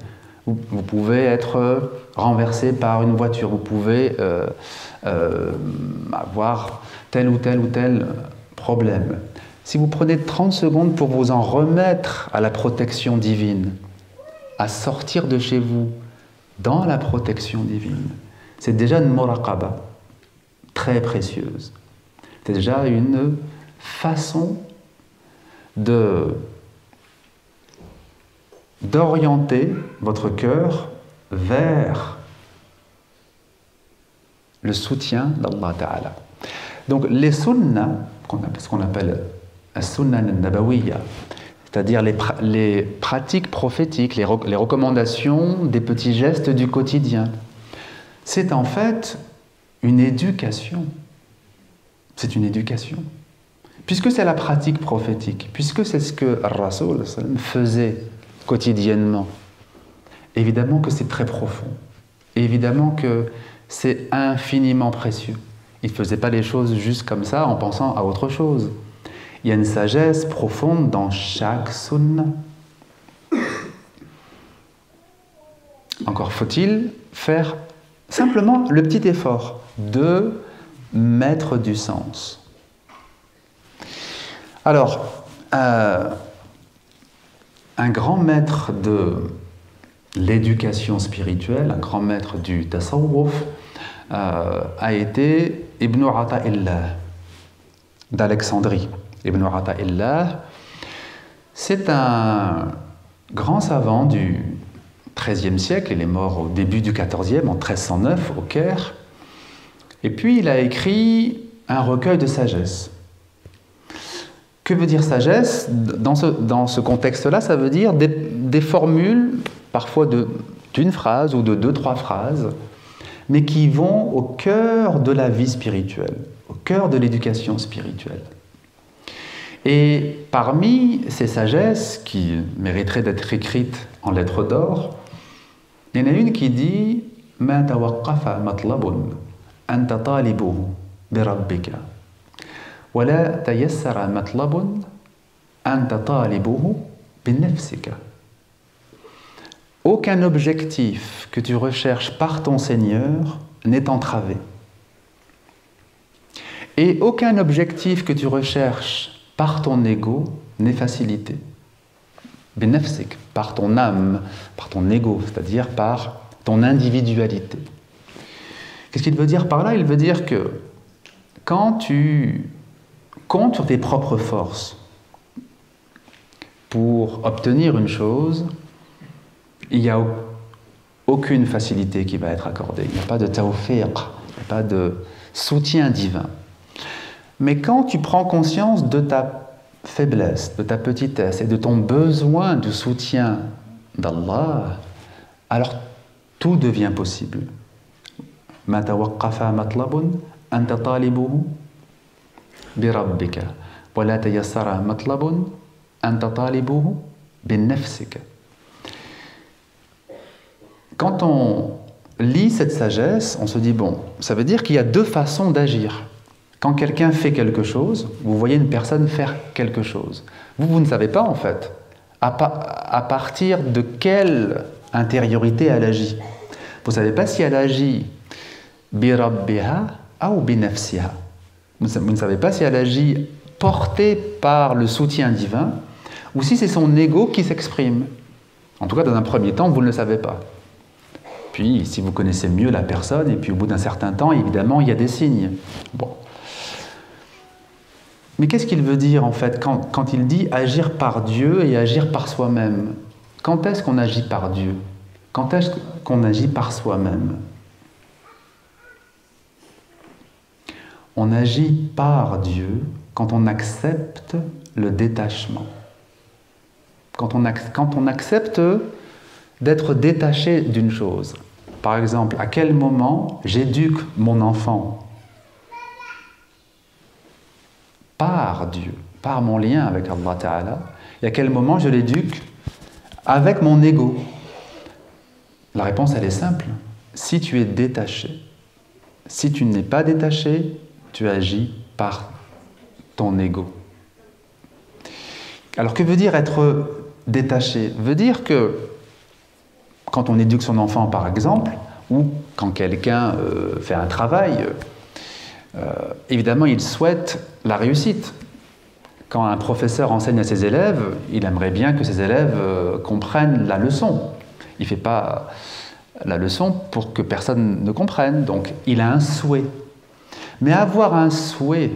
Vous pouvez être renversé par une voiture, vous pouvez avoir tel ou tel problème. Si vous prenez 30 secondes pour vous en remettre à la protection divine, à sortir de chez vous dans la protection divine, c'est déjà une muraqaba très précieuse. C'est déjà une façon d'orienter votre cœur vers le soutien d'Allah Ta'ala. Donc les sunnas, ce qu'on appelle la sunna al-nabawiyya, c'est-à-dire les pratiques prophétiques, les recommandations des petits gestes du quotidien, c'est en fait une éducation. C'est une éducation. Puisque c'est la pratique prophétique, puisque c'est ce que Rasoul faisait quotidiennement, évidemment que c'est très profond. Évidemment que c'est infiniment précieux. Il ne faisait pas les choses juste comme ça en pensant à autre chose. Il y a une sagesse profonde dans chaque sunna. Encore faut-il faire simplement le petit effort de mettre du sens. un grand maître de l'éducation spirituelle, un grand maître du tasawwuf, a été Ibn Ata'illah d'Alexandrie. Ibn Ata'illah, c'est un grand savant du XIIIe siècle, il est mort au début du XIVe, en 1309, au Caire. Et puis il a écrit un recueil de sagesse. Que veut dire sagesse? Dans ce contexte-là, ça veut dire des formules, parfois d'une phrase ou de 2-3 phrases, mais qui vont au cœur de la vie spirituelle, au cœur de l'éducation spirituelle. Et parmi ces sagesses qui mériteraient d'être écrites en lettres d'or, il y en a une qui dit « Ma tawaqqafa matlabun anta talibuhu birabbika wa la tayassara matlabun anta talibuhu binafsika » Aucun objectif que tu recherches par ton Seigneur n'est entravé. Et aucun objectif que tu recherches par ton ego n'est facilité. Binafsik, par ton âme, par ton ego, c'est-à-dire par ton individualité. Qu'est-ce qu'il veut dire par là? Il veut dire que quand tu comptes sur tes propres forces pour obtenir une chose, il n'y a aucune facilité qui va être accordée. Il n'y a pas de tawfiq, il n'y a pas de soutien divin. Mais quand tu prends conscience de ta faiblesse, de ta petitesse et de ton besoin de soutien d'Allah, alors tout devient possible. Ma tawaqqafa matlabun anta talibuhu birabbika wa la tayassara matlabun anta talibuhu binafsika. Quand on lit cette sagesse, on se dit bon, ça veut dire qu'il y a 2 façons d'agir. Quand quelqu'un fait quelque chose, vous voyez une personne faire quelque chose. Vous ne savez pas en fait à partir de quelle intériorité elle agit. Vous ne savez pas si elle agit birabbiha ou binafsiha. Vous ne savez pas si elle agit portée par le soutien divin ou si c'est son ego qui s'exprime. En tout cas, dans un premier temps, vous ne le savez pas. Puis, si vous connaissez mieux la personne, et puis au bout d'un certain temps, évidemment, il y a des signes. Bon. Mais qu'est-ce qu'il veut dire en fait quand il dit agir par Dieu et agir par soi-même? Quand est-ce qu'on agit par Dieu? Quand est-ce qu'on agit par soi-même? On agit par Dieu quand on accepte le détachement. Quand on accepte d'être détaché d'une chose. Par exemple, à quel moment j'éduque mon enfant? Par Dieu, par mon lien avec Allah Ta'ala. Et à quel moment je l'éduque avec mon ego? La réponse, elle est simple. Si tu es détaché, si tu n'es pas détaché, tu agis par ton ego. Alors que veut dire être détaché? Veut dire que quand on éduque son enfant, par exemple, ou quand quelqu'un fait un travail, évidemment, il souhaite la réussite. Quand un professeur enseigne à ses élèves, il aimerait bien que ses élèves comprennent la leçon. Il ne fait pas la leçon pour que personne ne comprenne. Donc, il a un souhait. Mais avoir un souhait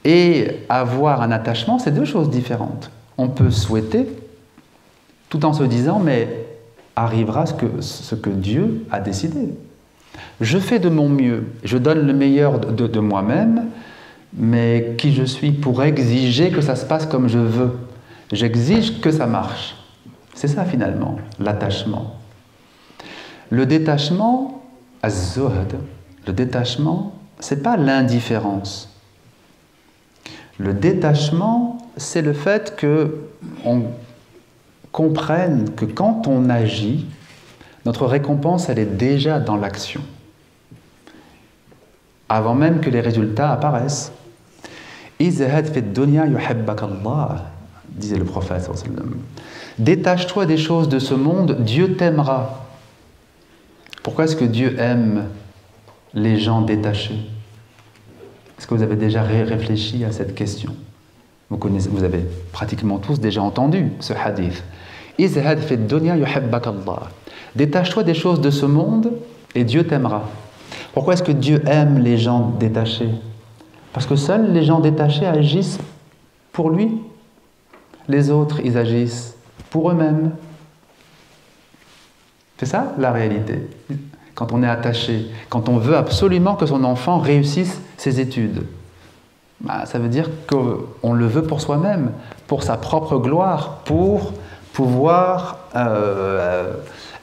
et avoir un attachement, c'est 2 choses différentes. On peut souhaiter, tout en se disant, mais arrivera ce que Dieu a décidé. Je fais de mon mieux, je donne le meilleur de moi-même, mais qui je suis pour exiger que ça se passe comme je veux? J'exige que ça marche. C'est ça finalement, l'attachement. Le détachement, az-zuhd, le détachement, c'est pas l'indifférence. Le détachement, c'est le fait qu'on comprenne que quand on agit, notre récompense, elle est déjà dans l'action, avant même que les résultats apparaissent. Izhad fi dunya yuhibbaka Allah, disait le prophète. Détache-toi des choses de ce monde, Dieu t'aimera. Pourquoi est-ce que Dieu aime les gens détachés? Est-ce que vous avez déjà réfléchi à cette question? Vous avez pratiquement tous déjà entendu ce hadith. izhad fi dunya yuhibbak Allah. Détache-toi des choses de ce monde et Dieu t'aimera. Pourquoi est-ce que Dieu aime les gens détachés? Parce que seuls les gens détachés agissent pour lui. Les autres, ils agissent pour eux-mêmes. C'est ça la réalité. Quand on est attaché, quand on veut absolument que son enfant réussisse ses études, ça veut dire qu'on le veut pour soi-même, pour sa propre gloire, pour pouvoir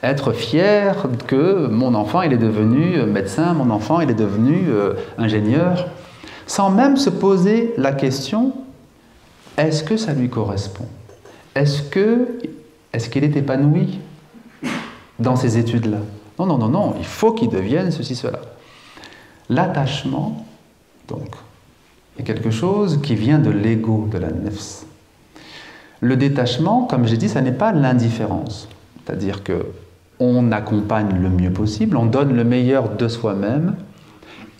être fier que mon enfant il est devenu médecin, mon enfant il est devenu ingénieur, sans même se poser la question, est-ce que ça lui correspond? Est-ce qu'il est épanoui dans ces études-là? Non, non, non, non, il faut qu'il devienne ceci, cela. L'attachement, donc, est quelque chose qui vient de l'ego, de la nefs. Le détachement, comme j'ai dit, ça n'est pas l'indifférence. C'est-à-dire qu'on accompagne le mieux possible, on donne le meilleur de soi-même,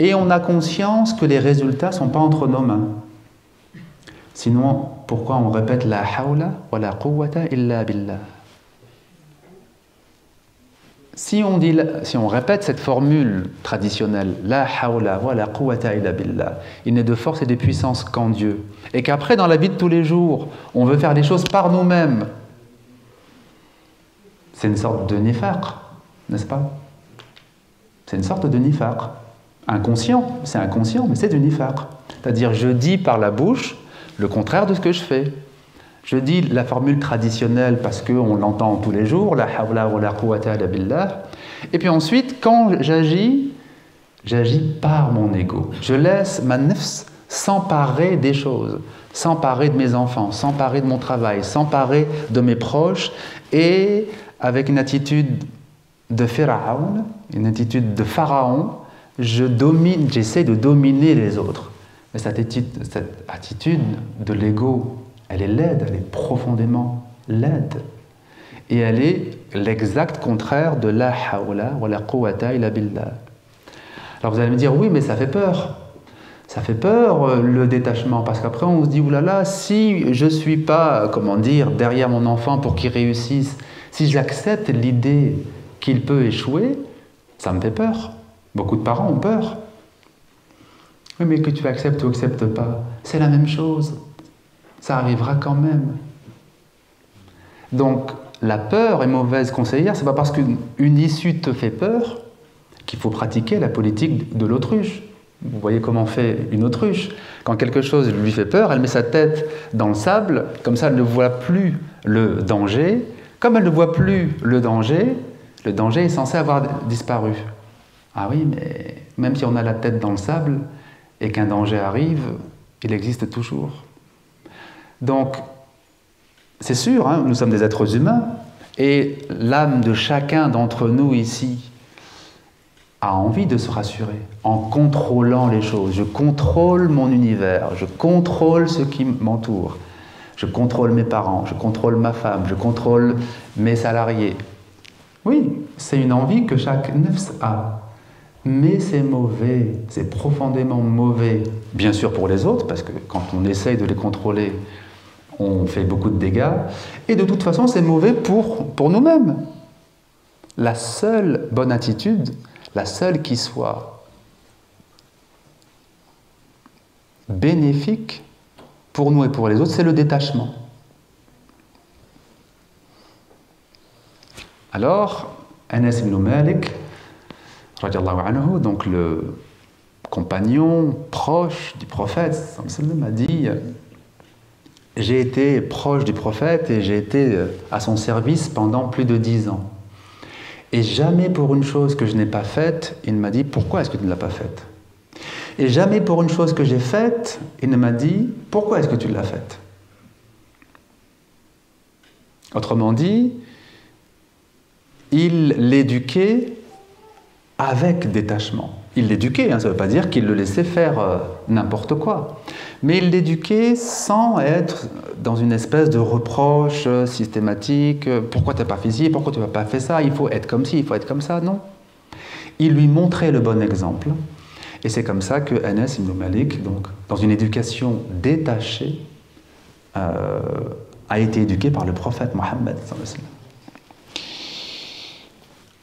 et on a conscience que les résultats ne sont pas entre nos mains. Sinon, pourquoi on répète la hawla wa la quwwata illa billah? Si on répète cette formule traditionnelle, la hawla wa la quwwata illa billah, il n'est de force et de puissance qu'en Dieu, et qu'après dans la vie de tous les jours, on veut faire les choses par nous-mêmes, c'est une sorte de nifaq, n'est-ce pas? C'est une sorte de nifaq. Inconscient, c'est inconscient, mais c'est du nifaq. C'est-à-dire, je dis par la bouche le contraire de ce que je fais. Je dis la formule traditionnelle parce qu'on l'entend tous les jours, la hawla wa la quwwata illa billah. Et puis ensuite, quand j'agis par mon ego. Je laisse ma nefs s'emparer des choses, s'emparer de mes enfants, s'emparer de mon travail, s'emparer de mes proches, et avec une attitude de Pharaon, une attitude de pharaon, j'essaie de dominer les autres. Mais cette attitude de l'ego, elle est laide, elle est profondément laide. Et elle est l'exact contraire de la hawla wa la quwwata illa billah. Alors vous allez me dire, oui, mais ça fait peur. Ça fait peur, le détachement, parce qu'après on se dit, oulala, si je ne suis pas, derrière mon enfant pour qu'il réussisse, si j'accepte l'idée qu'il peut échouer, ça me fait peur. Beaucoup de parents ont peur. Oui, mais que tu acceptes ou acceptes pas, c'est la même chose. Ça arrivera quand même. Donc, la peur est mauvaise conseillère, c'est pas parce qu'une issue te fait peur qu'il faut pratiquer la politique de l'autruche. Vous voyez comment fait une autruche. Quand quelque chose lui fait peur, elle met sa tête dans le sable, comme ça elle ne voit plus le danger. Comme elle ne voit plus le danger est censé avoir disparu. Ah oui, mais même si on a la tête dans le sable et qu'un danger arrive, il existe toujours. Donc, c'est sûr, hein, nous sommes des êtres humains, et l'âme de chacun d'entre nous ici a envie de se rassurer en contrôlant les choses. Je contrôle mon univers, je contrôle ce qui m'entoure, je contrôle mes parents, je contrôle ma femme, je contrôle mes salariés. Oui, c'est une envie que chaque nefs a. Mais c'est mauvais, c'est profondément mauvais. Bien sûr pour les autres, parce que quand on essaye de les contrôler, on fait beaucoup de dégâts. Et de toute façon, c'est mauvais pour nous-mêmes. La seule bonne attitude, la seule qui soit bénéfique pour nous et pour les autres, c'est le détachement. Alors, Anas ibn Malik, radiallahu anhu, donc le compagnon proche du prophète, a dit « J'ai été proche du prophète et j'ai été à son service pendant plus de 10 ans. Et jamais pour une chose que je n'ai pas faite, il m'a dit « Pourquoi est-ce que tu ne l'as pas faite ?» Et jamais pour une chose que j'ai faite, il m'a dit « Pourquoi est-ce que tu l'as faite ?» Autrement dit, il l'éduquait avec détachement. Il l'éduquait, hein, ça ne veut pas dire qu'il le laissait faire n'importe quoi. Mais il l'éduquait sans être dans une espèce de reproche systématique. Pourquoi tu n'as pas fait ci, pourquoi tu n'as pas fait ça, il faut être comme ci, il faut être comme ça. Non. Il lui montrait le bon exemple. Et c'est comme ça que Anas ibn Malik, donc, dans une éducation détachée, a été éduqué par le prophète Mohammed.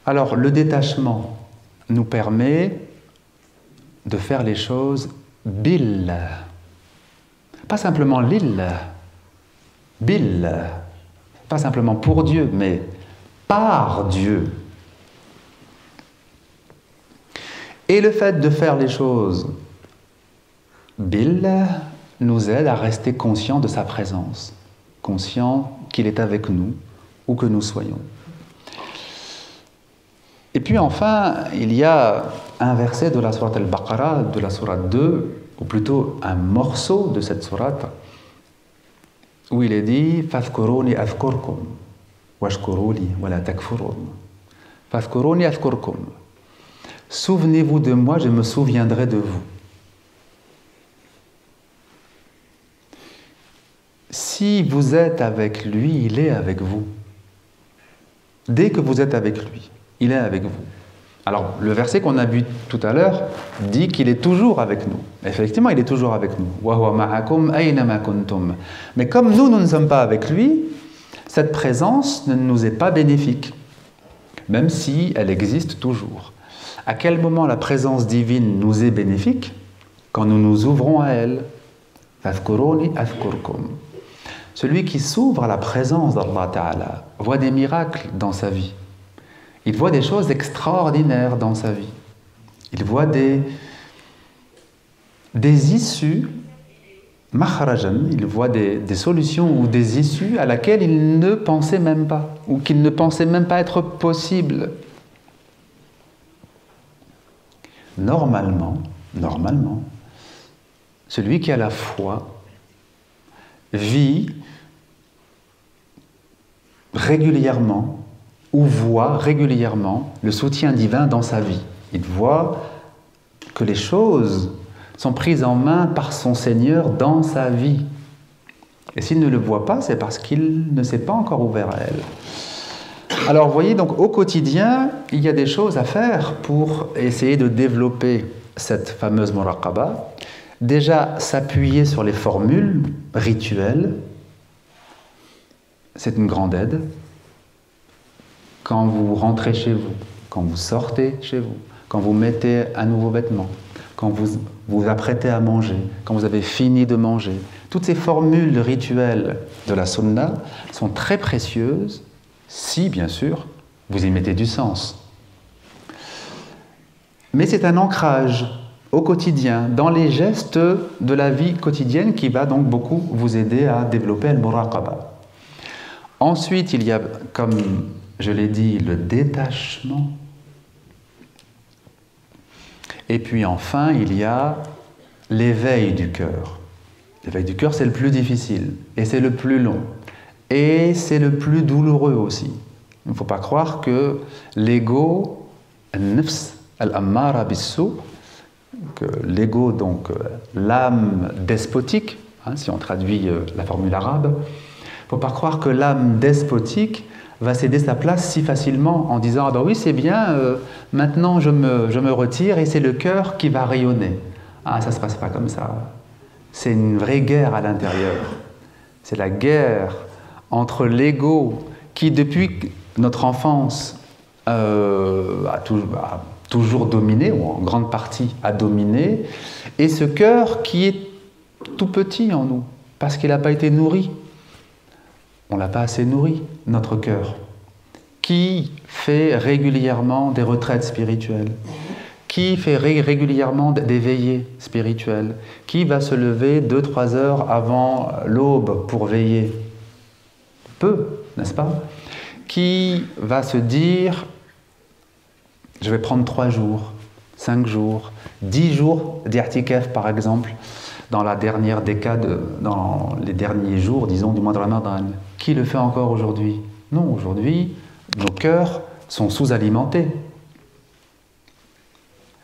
Alors, le détachement nous permet de faire les choses billah. Pas simplement lillah, billah. Pas simplement pour Dieu, mais par Dieu. Et le fait de faire les choses billah nous aide à rester conscients de sa présence, conscients qu'il est avec nous, où que nous soyons. Et puis enfin, il y a un verset de la sourate Al-Baqarah, de la sourate 2, ou plutôt un morceau de cette sourate, où il est dit « Fadhkuruni adhkurkum, washkuruli wa la takfurun » « Fadhkuruni adhkurkum » Souvenez-vous de moi, je me souviendrai de vous. Si vous êtes avec lui, il est avec vous. Dès que vous êtes avec lui, il est avec vous. Alors, le verset qu'on a vu tout à l'heure dit qu'il est toujours avec nous. Effectivement, il est toujours avec nous. Wa huwa ma'akum aynama kuntum. Mais comme nous ne sommes pas avec lui, cette présence ne nous est pas bénéfique, même si elle existe toujours. À quel moment la présence divine nous est bénéfique? Quand nous nous ouvrons à elle. Fadhkuruni adhkurkum. Celui qui s'ouvre à la présence d'Allah Ta'ala voit des miracles dans sa vie. Il voit des choses extraordinaires dans sa vie. Il voit des issues, makhrajan, il voit des solutions ou des issues à laquelle il ne pensait même pas, ou qu'il ne pensait même pas être possible. Normalement, celui qui a la foi vit régulièrement ou voit régulièrement le soutien divin dans sa vie. Il voit que les choses sont prises en main par son Seigneur dans sa vie. Et s'il ne le voit pas, c'est parce qu'il ne s'est pas encore ouvert à elle. Alors, vous voyez, donc au quotidien, il y a des choses à faire pour essayer de développer cette fameuse muraqaba. Déjà, s'appuyer sur les formules rituelles, c'est une grande aide. Quand vous rentrez chez vous, quand vous sortez chez vous, quand vous mettez un nouveau vêtement, quand vous vous apprêtez à manger, quand vous avez fini de manger, toutes ces formules rituelles de la sunna sont très précieuses si, bien sûr, vous y mettez du sens. Mais c'est un ancrage au quotidien, dans les gestes de la vie quotidienne qui va donc beaucoup vous aider à développer le muraqaba. Ensuite, il y a, comme je l'ai dit, le détachement. Et puis enfin, il y a l'éveil du cœur. L'éveil du cœur, c'est le plus difficile, et c'est le plus long, et c'est le plus douloureux aussi. Il ne faut pas croire que l'ego, al-nafs al-ammara bis-su', que l'ego, donc l'âme despotique, hein, si on traduit la formule arabe, il ne faut pas croire que l'âme despotique va céder sa place si facilement en disant « Ah ben oui, c'est bien, maintenant je me retire et c'est le cœur qui va rayonner. » Ah, ça ne se passe pas comme ça. C'est une vraie guerre à l'intérieur. C'est la guerre entre l'ego qui, depuis notre enfance, a toujours dominé, ou en grande partie a dominé, et ce cœur qui est tout petit en nous, parce qu'il n'a pas été nourri. On ne l'a pas assez nourri, notre cœur, qui fait régulièrement des retraites spirituelles, qui fait régulièrement des veillées spirituelles, qui va se lever 2-3 heures avant l'aube pour veiller. Peu, n'est-ce pas? Qui va se dire, je vais prendre 3 jours, 5 jours, 10 jours d'I'tikaf par exemple, dans la dernière décade, dans les derniers jours, disons, du mois de Ramadan. Qui le fait encore aujourd'hui? Non, aujourd'hui, nos cœurs sont sous-alimentés.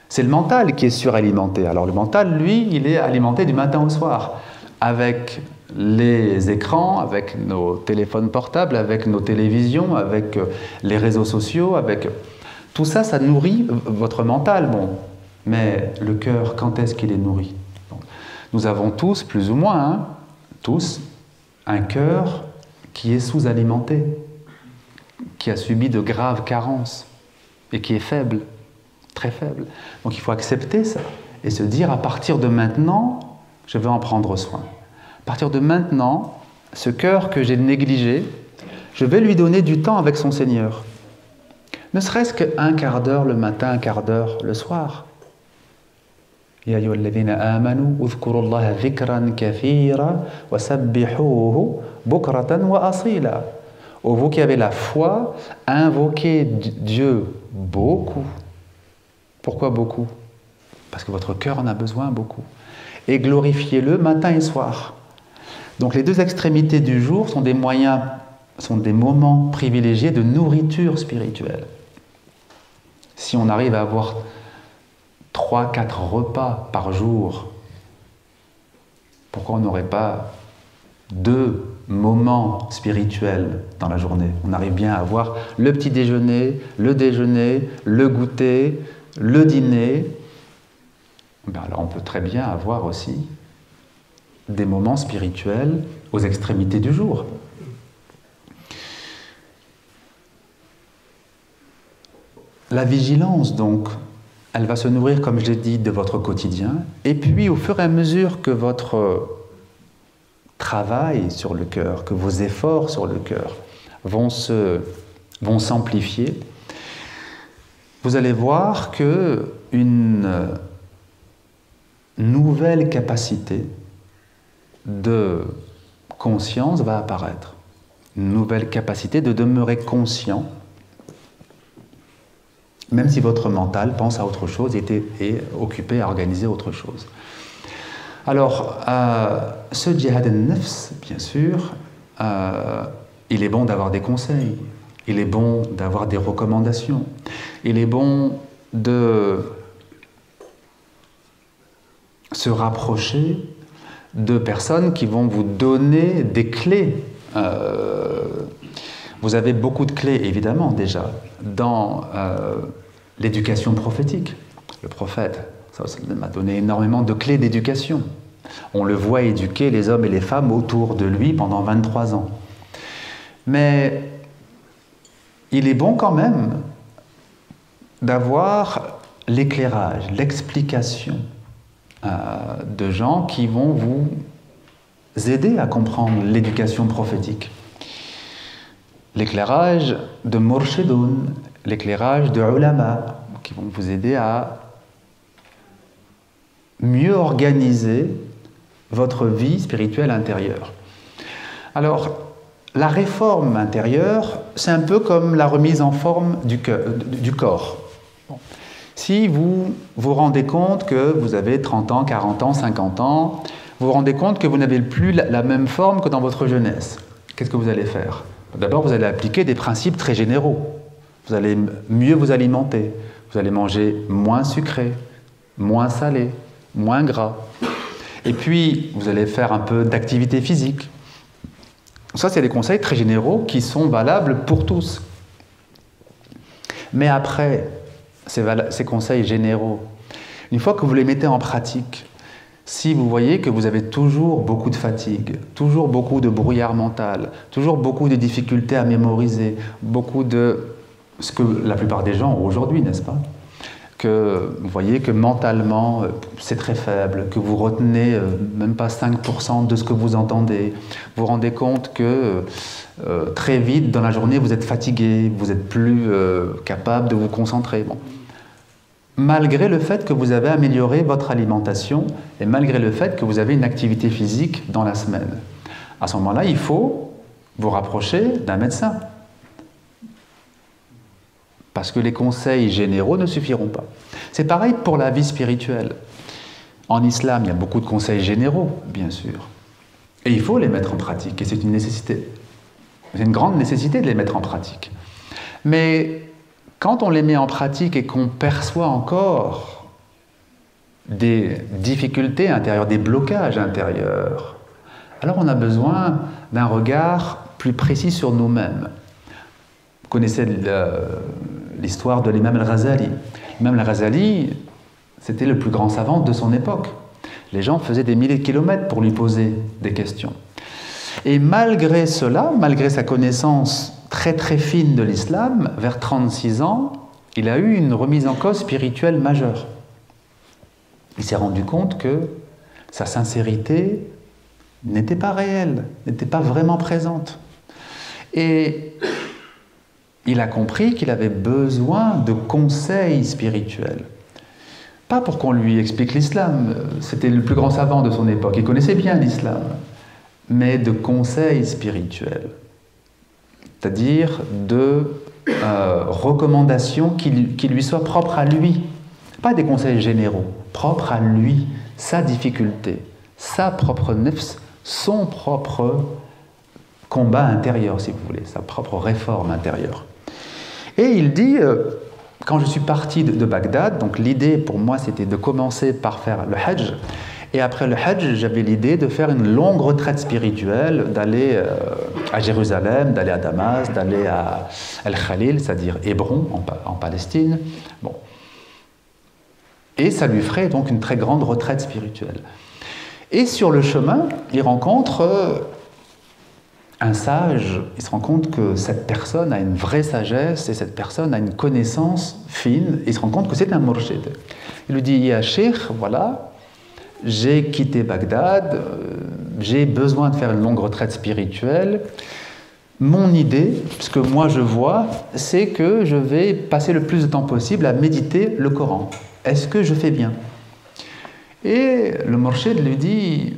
C'est le mental qui est suralimenté. Alors le mental, lui, il est alimenté du matin au soir, avec les écrans, avec nos téléphones portables, avec nos télévisions, avec les réseaux sociaux, avec... Tout ça, ça nourrit votre mental, bon. Mais le cœur, quand est-ce qu'il est nourri? Nous avons tous, plus ou moins, tous, un cœur qui est sous-alimenté, qui a subi de graves carences et qui est faible, très faible. Donc il faut accepter ça et se dire à partir de maintenant, je vais en prendre soin. À partir de maintenant, ce cœur que j'ai négligé, je vais lui donner du temps avec son Seigneur. Ne serait-ce qu'un quart d'heure le matin, un quart d'heure le soir. Ya ayyuhalladhina amanu udhkurullaha dhikran kathira wa sabbihuhu bukratan wa asila. Ô vous qui avez la foi, invoquez Dieu beaucoup. Pourquoi beaucoup? Parce que votre cœur en a besoin beaucoup. Et glorifiez-le matin et soir. Donc les deux extrémités du jour sont des moyens, sont des moments privilégiés de nourriture spirituelle. Si on arrive à avoir 3-4 repas par jour, pourquoi on n'aurait pas 2 moments spirituels dans la journée? On arrive bien à avoir le petit déjeuner, le goûter, le dîner. Ben alors on peut très bien avoir aussi des moments spirituels aux extrémités du jour. La vigilance, donc, elle va se nourrir, comme je l'ai dit, de votre quotidien. Et puis, au fur et à mesure que votre travail sur le cœur, que vos efforts sur le cœur vont s'amplifier, vous allez voir qu'une nouvelle capacité de conscience va apparaître. Une nouvelle capacité de demeurer conscient, même si votre mental pense à autre chose et est occupé à organiser autre chose. Alors, ce djihad al-nafs, bien sûr, il est bon d'avoir des conseils, il est bon d'avoir des recommandations, il est bon de se rapprocher de personnes qui vont vous donner des clés. Vous avez beaucoup de clés, évidemment, déjà, dans l'éducation prophétique. Le prophète ça m'a donné énormément de clés d'éducation. On le voit éduquer les hommes et les femmes autour de lui pendant 23 ans. Mais il est bon quand même d'avoir l'éclairage, l'explication de gens qui vont vous aider à comprendre l'éducation prophétique. L'éclairage de Morshidoun, l'éclairage de Ulama, qui vont vous aider à mieux organiser votre vie spirituelle intérieure. Alors, la réforme intérieure, c'est un peu comme la remise en forme du corps. Bon. Si vous vous rendez compte que vous avez 30 ans, 40 ans, 50 ans, vous vous rendez compte que vous n'avez plus la même forme que dans votre jeunesse, qu'est-ce que vous allez faire? D'abord, vous allez appliquer des principes très généraux. Vous allez mieux vous alimenter. Vous allez manger moins sucré, moins salé, moins gras. Et puis, vous allez faire un peu d'activité physique. Ça, c'est des conseils très généraux qui sont valables pour tous. Mais après, ces conseils généraux, une fois que vous les mettez en pratique, si vous voyez que vous avez toujours beaucoup de fatigue, toujours beaucoup de brouillard mental, toujours beaucoup de difficultés à mémoriser, beaucoup de ce que la plupart des gens ont aujourd'hui, n'est-ce pas? Que vous voyez que mentalement, c'est très faible, que vous retenez même pas 5% de ce que vous entendez, vous vous rendez compte que très vite dans la journée, vous êtes fatigué, vous n'êtes plus capable de vous concentrer. Bon. Malgré le fait que vous avez amélioré votre alimentation et malgré le fait que vous avez une activité physique dans la semaine. À ce moment-là, il faut vous rapprocher d'un médecin. Parce que les conseils généraux ne suffiront pas. C'est pareil pour la vie spirituelle. En islam, il y a beaucoup de conseils généraux, bien sûr. Et il faut les mettre en pratique, et c'est une nécessité. C'est une grande nécessité de les mettre en pratique. Mais quand on les met en pratique et qu'on perçoit encore des difficultés intérieures, des blocages intérieurs, alors on a besoin d'un regard plus précis sur nous-mêmes. Vous connaissez l'histoire de l'imam al-Ghazali. L'imam al-Ghazali, c'était le plus grand savant de son époque. Les gens faisaient des milliers de kilomètres pour lui poser des questions. Et malgré cela, malgré sa connaissance très très fine de l'islam, vers 36 ans, il a eu une remise en cause spirituelle majeure. Il s'est rendu compte que sa sincérité n'était pas réelle, n'était pas vraiment présente. Et il a compris qu'il avait besoin de conseils spirituels. Pas pour qu'on lui explique l'islam, c'était le plus grand savant de son époque, il connaissait bien l'islam, mais de conseils spirituels. C'est-à-dire de recommandations qui lui soient propres à lui. Pas des conseils généraux, propres à lui, sa difficulté, sa propre nefs, son propre combat intérieur, si vous voulez, sa propre réforme intérieure. Et il dit, quand je suis parti de Bagdad, donc l'idée pour moi c'était de commencer par faire le Hajj, et après le Hajj, j'avais l'idée de faire une longue retraite spirituelle, d'aller à Jérusalem, d'aller à Damas, d'aller à Al-Khalil, c'est-à-dire Hébron en Palestine. Bon. Et ça lui ferait donc une très grande retraite spirituelle. Et sur le chemin, il rencontre un sage, il se rend compte que cette personne a une vraie sagesse et cette personne a une connaissance fine, et il se rend compte que c'est un murshid. Il lui dit, ya Cheikh, voilà, j'ai quitté Bagdad, j'ai besoin de faire une longue retraite spirituelle. Mon idée, ce que moi je vois, c'est que je vais passer le plus de temps possible à méditer le Coran. Est-ce que je fais bien? Et le murshid lui dit,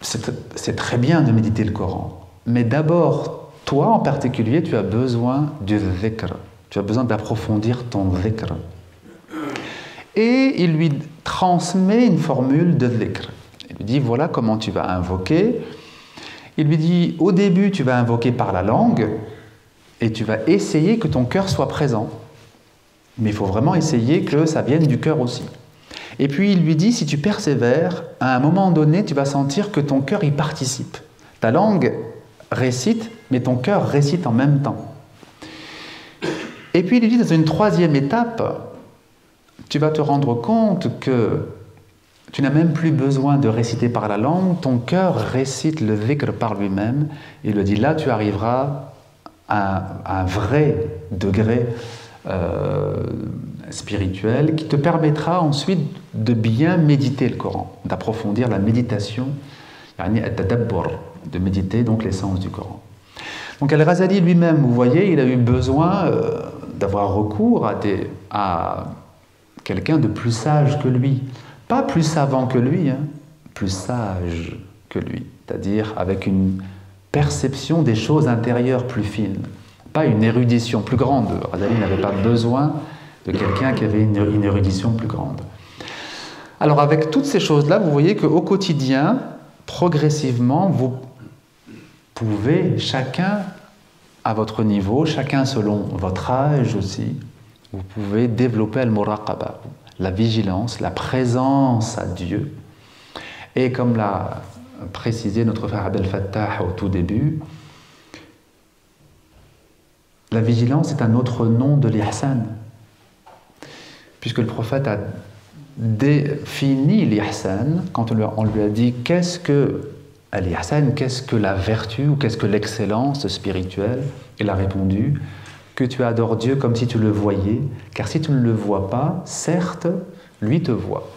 c'est très bien de méditer le Coran, mais d'abord, toi en particulier, tu as besoin du dhikr, tu as besoin d'approfondir ton dhikr. Et il lui transmet une formule de dhikr. Il lui dit, voilà comment tu vas invoquer. Il lui dit, au début, tu vas invoquer par la langue, et tu vas essayer que ton cœur soit présent. Mais il faut vraiment essayer que ça vienne du cœur aussi. Et puis il lui dit, si tu persévères, à un moment donné, tu vas sentir que ton cœur y participe. Ta langue récite, mais ton cœur récite en même temps. Et puis il lui dit, dans une troisième étape, tu vas te rendre compte que tu n'as même plus besoin de réciter par la langue, ton cœur récite le dhikr par lui-même. Il lui dit, là tu arriveras à un vrai degré spirituel qui te permettra ensuite de bien méditer le Coran, d'approfondir la méditation, de méditer donc l'essence du Coran. Donc Al-Ghazali lui-même, vous voyez, il a eu besoin d'avoir recours à quelqu'un de plus sage que lui. Pas plus savant que lui, hein, plus sage que lui. C'est-à-dire avec une perception des choses intérieures plus fine. Pas une érudition plus grande. Ghazali n'avait pas besoin de quelqu'un qui avait une érudition plus grande. Alors avec toutes ces choses-là, vous voyez qu'au quotidien, progressivement, vous pouvez, chacun à votre niveau, chacun selon votre âge aussi, vous pouvez développer al-muraqaba, la vigilance, la présence à Dieu. Et comme l'a précisé notre frère Abdel Fattah au tout début, la vigilance est un autre nom de l'ihsan, puisque le prophète a défini l'ihsan quand on lui a dit qu'est-ce que l'ihsan, qu'est-ce que la vertu ou qu'est-ce que l'excellence spirituelle. Il a répondu que tu adores Dieu comme si tu le voyais, car si tu ne le vois pas, certes, lui te voit.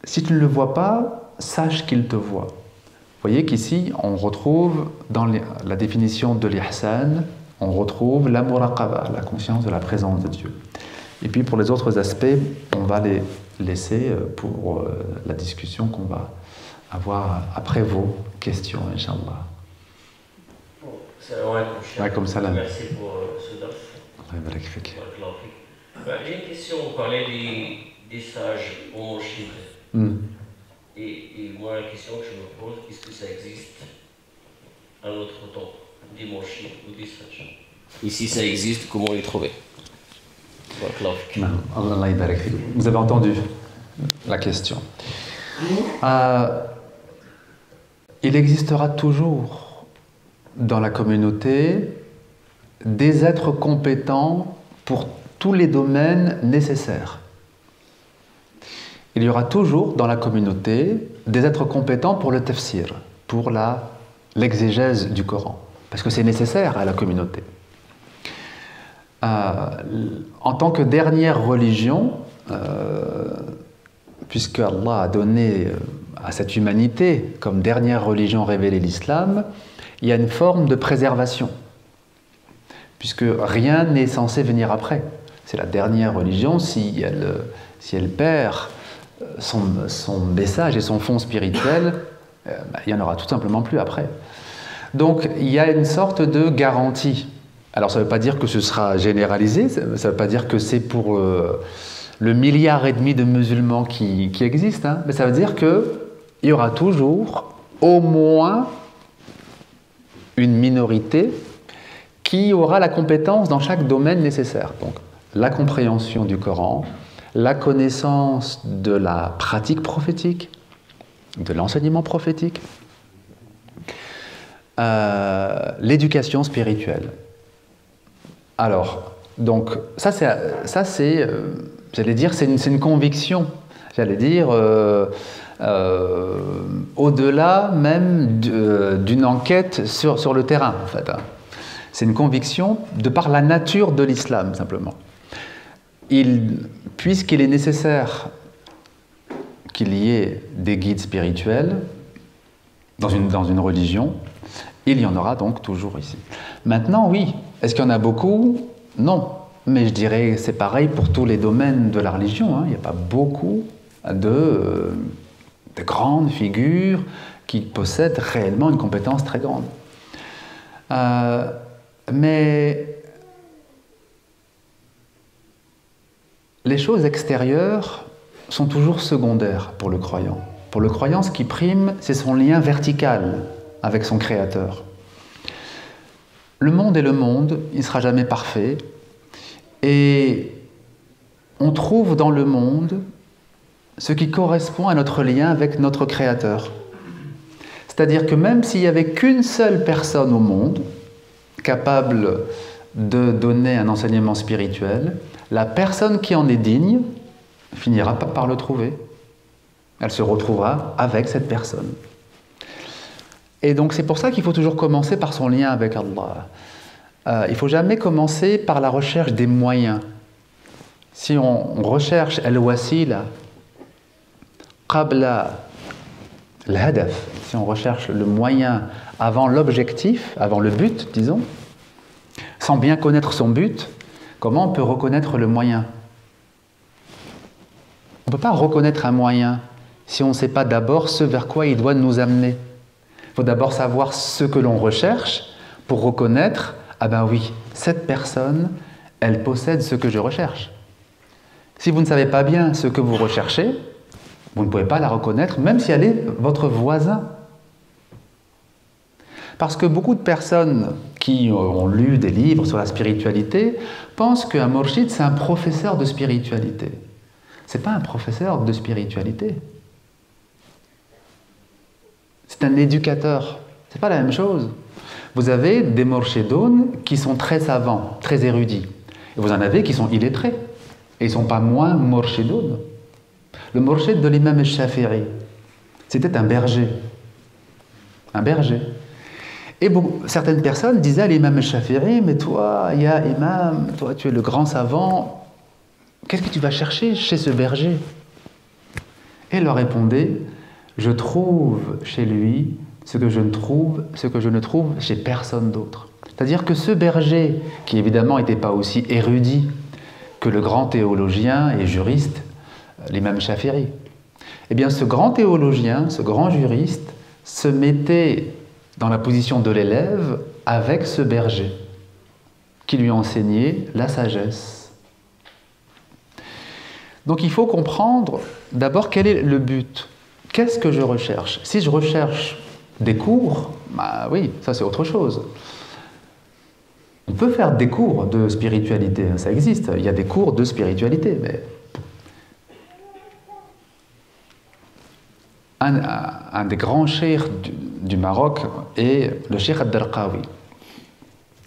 Si tu ne le vois pas, sache qu'il te voit. Vous voyez qu'ici, on retrouve dans la définition de l'ihsan, on retrouve la muraqaba, la conscience de la présence de Dieu. Et puis pour les autres aspects, on va les laisser pour la discussion qu'on va avoir après vos questions, Inch'Allah. Salam salam. Merci pour ce daf. J'ai une question, on parlait des sages au Moshid. Et moi, la question que je me pose, est-ce que ça existe à notre temps, des Moshid ou des sages? Et si ça existe, comment les trouver? Vous avez entendu la question. Il existera toujours dans la communauté des êtres compétents pour tous les domaines nécessaires. Il y aura toujours dans la communauté des êtres compétents pour le tafsir, pour l'exégèse du Coran, parce que c'est nécessaire à la communauté. En tant que dernière religion, puisque Allah a donné à cette humanité comme dernière religion révélée l'islam, il y a une forme de préservation, puisque rien n'est censé venir après. C'est la dernière religion, si elle perd son message et son fond spirituel, il n'y en aura tout simplement plus après. Donc il y a une sorte de garantie. Alors ça ne veut pas dire que ce sera généralisé, ça ne veut pas dire que c'est pour le milliard et demi de musulmans qui existent, hein, mais ça veut dire qu'il y aura toujours au moins une minorité qui aura la compétence dans chaque domaine nécessaire. Donc la compréhension du Coran, la connaissance de la pratique prophétique, de l'enseignement prophétique, l'éducation spirituelle. Alors, donc, ça c'est j'allais dire, c'est une conviction, j'allais dire, au-delà même d'une enquête sur le terrain, en fait. C'est une conviction de par la nature de l'islam, simplement. Puisqu'il est nécessaire qu'il y ait des guides spirituels dans une religion, il y en aura donc toujours ici. Maintenant, oui, est-ce qu'il y en a beaucoup? Non. Mais je dirais que c'est pareil pour tous les domaines de la religion. Hein. Il n'y a pas beaucoup de grandes figures qui possèdent réellement une compétence très grande. Mais les choses extérieures sont toujours secondaires pour le croyant. Pour le croyant, ce qui prime, c'est son lien vertical avec son Créateur. Le monde est le monde, il ne sera jamais parfait. Et on trouve dans le monde ce qui correspond à notre lien avec notre Créateur. C'est-à-dire que même s'il n'y avait qu'une seule personne au monde capable de donner un enseignement spirituel, la personne qui en est digne finira par le trouver. Elle se retrouvera avec cette personne. Et donc c'est pour ça qu'il faut toujours commencer par son lien avec Allah. Il ne faut jamais commencer par la recherche des moyens. Si on recherche al-wasila, qabla al-hadaf, si on recherche le moyen avant l'objectif, avant le but, disons, sans bien connaître son but, comment on peut reconnaître le moyen? On ne peut pas reconnaître un moyen si on ne sait pas d'abord ce vers quoi il doit nous amener. Il faut d'abord savoir ce que l'on recherche pour reconnaître, ah ben oui, cette personne, elle possède ce que je recherche. Si vous ne savez pas bien ce que vous recherchez, vous ne pouvez pas la reconnaître, même si elle est votre voisin. Parce que beaucoup de personnes qui ont lu des livres sur la spiritualité pensent qu'un murshid, c'est un professeur de spiritualité. Ce n'est pas un professeur de spiritualité. C'est un éducateur. Ce n'est pas la même chose. Vous avez des murshidoun qui sont très savants, très érudits. Et vous en avez qui sont illettrés. Et ils ne sont pas moins murshidoun. Le murshid de l'imam al-Shafi'i, c'était un berger. Un berger. Et certaines personnes disaient à l'imam al-Shafi'i, mais toi, ya imam, toi tu es le grand savant, qu'est-ce que tu vas chercher chez ce berger? Et il leur répondait, je trouve chez lui ce que je ne trouve chez personne d'autre. C'est-à-dire que ce berger, qui évidemment n'était pas aussi érudit que le grand théologien et juriste, l'imam Shafi'i, eh bien ce grand théologien, ce grand juriste, se mettait dans la position de l'élève avec ce berger, qui lui enseignait la sagesse. Donc il faut comprendre d'abord quel est le but. Qu'est-ce que je recherche? Si je recherche des cours, bah oui, ça c'est autre chose. On peut faire des cours de spiritualité, ça existe, il y a des cours de spiritualité, mais un des grands cheikhs du Maroc est le cheikh Ad-Darqawi.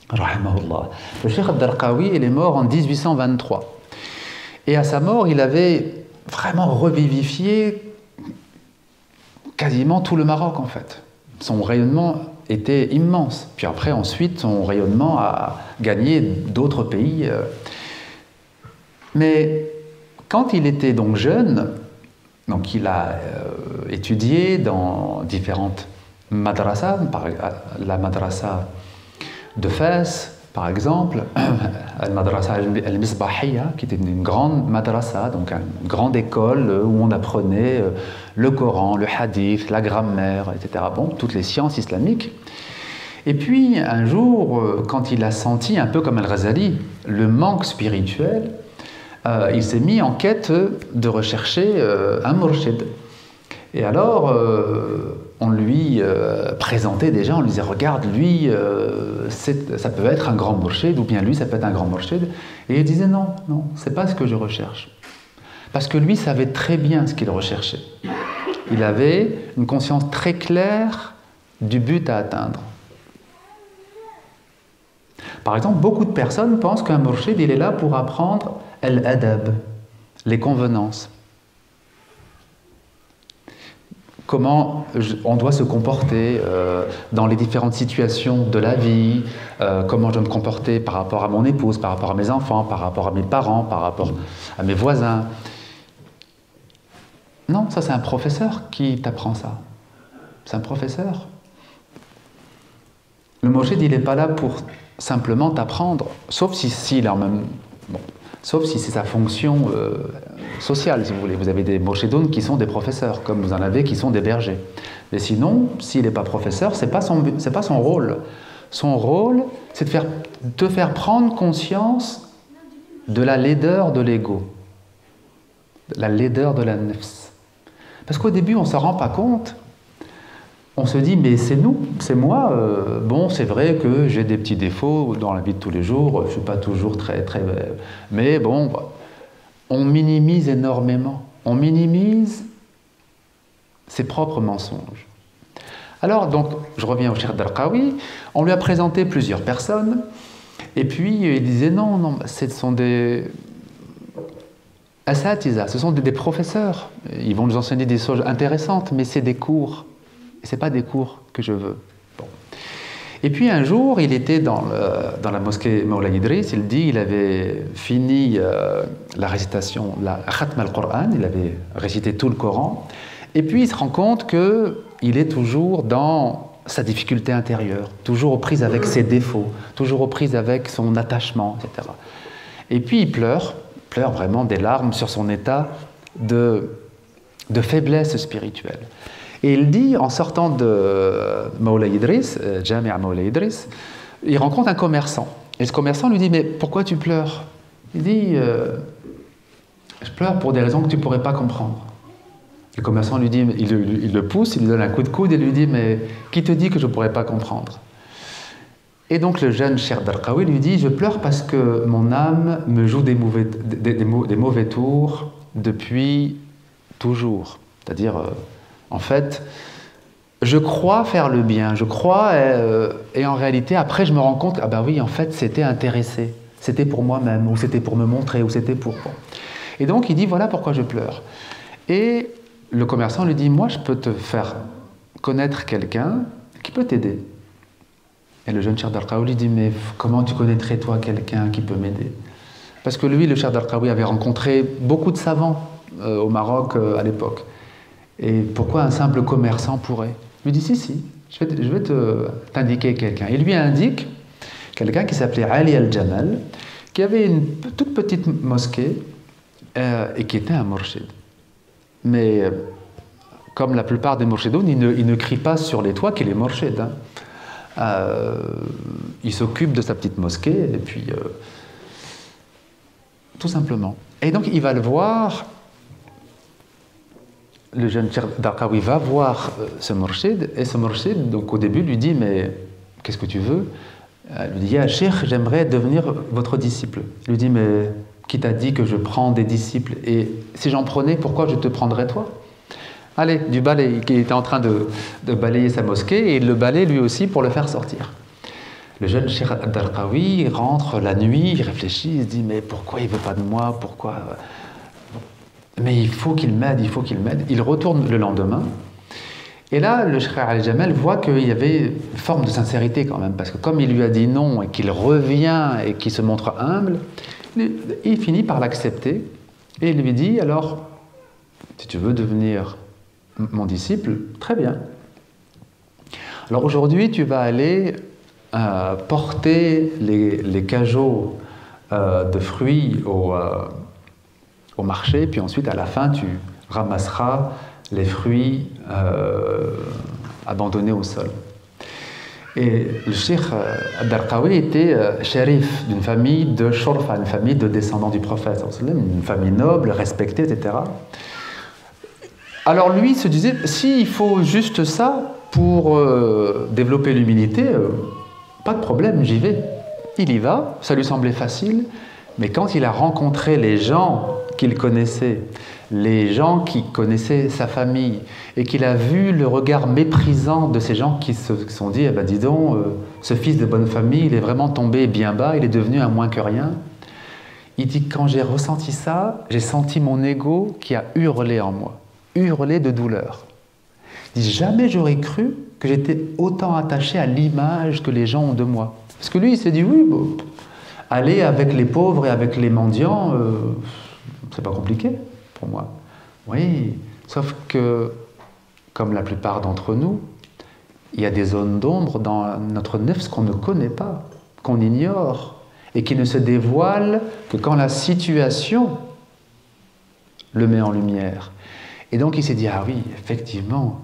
Rahimahullah. Le cheikh Ad-Darqawi, il est mort en 1823. Et à sa mort, il avait vraiment revivifié quasiment tout le Maroc, en fait. son rayonnement était immense. Puis après, ensuite, son rayonnement a gagné d'autres pays. Mais quand il était donc jeune, donc il a étudié dans différentes madrasas, la madrasa de Fès, par exemple, la madrasa al-Misbahiyya, qui était une grande madrasa, donc une grande école où on apprenait le Coran, le hadith, la grammaire, etc. Bon, toutes les sciences islamiques. Et puis, un jour, quand il a senti, un peu comme Al-Ghazali, le manque spirituel, il s'est mis en quête de rechercher un murshid. Et alors, on lui présentait déjà, on lui disait, regarde, lui, ça peut être un grand murshid, ou bien lui, ça peut être un grand murshid. Et il disait, non, non, c'est pas ce que je recherche. Parce que lui savait très bien ce qu'il recherchait. Il avait une conscience très claire du but à atteindre. Par exemple, beaucoup de personnes pensent qu'un murshid, il est là pour apprendre al-adab, les convenances. Comment on doit se comporter dans les différentes situations de la vie, comment je dois me comporter par rapport à mon épouse, par rapport à mes enfants, par rapport à mes parents, par rapport à mes voisins. Non, ça c'est un professeur qui t'apprend ça. C'est un professeur. Le murshid, il n'est pas là pour simplement t'apprendre, sauf si il est en même... Bon, sauf si c'est sa fonction sociale, si vous voulez. Vous avez des morshidoun qui sont des professeurs, comme vous en avez qui sont des bergers. Mais sinon, s'il n'est pas professeur, ce n'est pas son rôle. Son rôle, c'est de te faire prendre conscience de la laideur de l'ego, la laideur de la nefs. Parce qu'au début, on ne s'en rend pas compte. On se dit, mais c'est nous, c'est moi. Bon, c'est vrai que j'ai des petits défauts dans la vie de tous les jours, je ne suis pas toujours très... Mais bon, on minimise énormément. On minimise ses propres mensonges. Alors, donc, je reviens au Cheikh Darqawi, on lui a présenté plusieurs personnes, et puis il disait, non, non, ce sont des... Asatiza, ce sont des professeurs. Ils vont nous enseigner des choses intéressantes, mais c'est des cours. Ce n'est pas des cours que je veux. Bon. Et puis un jour, il était dans la mosquée Moulay Idriss, il dit il avait fini la récitation, la Khatm al-Qur'an, il avait récité tout le Coran, et puis il se rend compte qu'il est toujours dans sa difficulté intérieure, toujours aux prises avec ses défauts, toujours aux prises avec son attachement, etc. Et puis il pleure vraiment des larmes sur son état de faiblesse spirituelle. Et il dit, en sortant de Moulay Idriss, Jamia Moulay Idriss, il rencontre un commerçant. Et ce commerçant lui dit, mais pourquoi tu pleures? Il dit, je pleure pour des raisons que tu ne pourrais pas comprendre. Le commerçant lui dit, il le pousse, il lui donne un coup de coude et lui dit, mais qui te dit que je ne pourrais pas comprendre? Et donc le jeune Cheikh Darqawi lui dit, je pleure parce que mon âme me joue des mauvais tours depuis toujours. C'est-à-dire... en fait, je crois faire le bien, je crois, et en réalité, après, je me rends compte, ah ben oui, en fait, c'était intéressé, c'était pour moi-même, ou c'était pour me montrer, ou c'était pour... Bon. Et donc, il dit, voilà pourquoi je pleure. Et le commerçant lui dit, moi, je peux te faire connaître quelqu'un qui peut t'aider. Et le jeune Cheikh Darqawi lui dit, mais comment tu connaîtrais, toi, quelqu'un qui peut m'aider? Parce que lui, le Cheikh Darqawi, avait rencontré beaucoup de savants au Maroc à l'époque. Et pourquoi un simple commerçant pourrait? Il lui dit, si, je vais t'indiquer quelqu'un. Il lui indique quelqu'un qui s'appelait Ali al-Jamal, qui avait une toute petite mosquée et qui était un murshid. Mais comme la plupart des murshidoun, il ne crie pas sur les toits qu'il est murshid. Il s'occupe de sa petite mosquée, et puis... tout simplement. Et donc, il va le voir... Le jeune Cheikh Darqawi va voir ce murshid, et ce murshid, donc au début, lui dit, mais qu'est-ce que tu veux? Il lui dit, ah, Cheikh, j'aimerais devenir votre disciple. Il lui dit, mais qui t'a dit que je prends des disciples? Et si j'en prenais, pourquoi je te prendrais toi? Allez, du balai, qui était en train de balayer sa mosquée, et il le balaye lui aussi pour le faire sortir. Le jeune Cheikh Darqawi rentre la nuit, il réfléchit, il se dit, mais pourquoi il ne veut pas de moi? Pourquoi... Mais il faut qu'il m'aide, il faut qu'il m'aide. Il retourne le lendemain Et là, le Cheikh Ali Jamel voit qu'il y avait une forme de sincérité quand même, parce que comme il lui a dit non et qu'il revient et qu'il se montre humble, il finit par l'accepter et il lui dit alors, si tu veux devenir mon disciple, très bien. Alors aujourd'hui, tu vas aller porter les cajots de fruits au marché, puis ensuite à la fin, tu ramasseras les fruits abandonnés au sol. Et le Cheikh Ad-Darqawi était shérif d'une famille de Shorfa, une famille de descendants du prophète, une famille noble, respectée, etc. Alors lui se disait, s'il faut juste ça pour développer l'humilité, pas de problème, j'y vais. Il y va, ça lui semblait facile, mais quand il a rencontré les gens qu'il connaissait, les gens qui connaissaient sa famille, et qu'il a vu le regard méprisant de ces gens qui se sont dit, eh ben, dis donc, ce fils de bonne famille, il est vraiment tombé bien bas, il est devenu un moins que rien. Il dit, quand j'ai ressenti ça, j'ai senti mon ego qui a hurlé en moi, hurlé de douleur. Il dit, jamais j'aurais cru que j'étais autant attaché à l'image que les gens ont de moi. Parce que lui, il s'est dit, oui, bon, aller avec les pauvres et avec les mendiants, c'est pas compliqué pour moi. Oui, sauf que, comme la plupart d'entre nous, il y a des zones d'ombre dans notre nefs qu'on ne connaît pas, qu'on ignore, et qui ne se dévoilent que quand la situation le met en lumière. Et donc il s'est dit, ah oui, effectivement,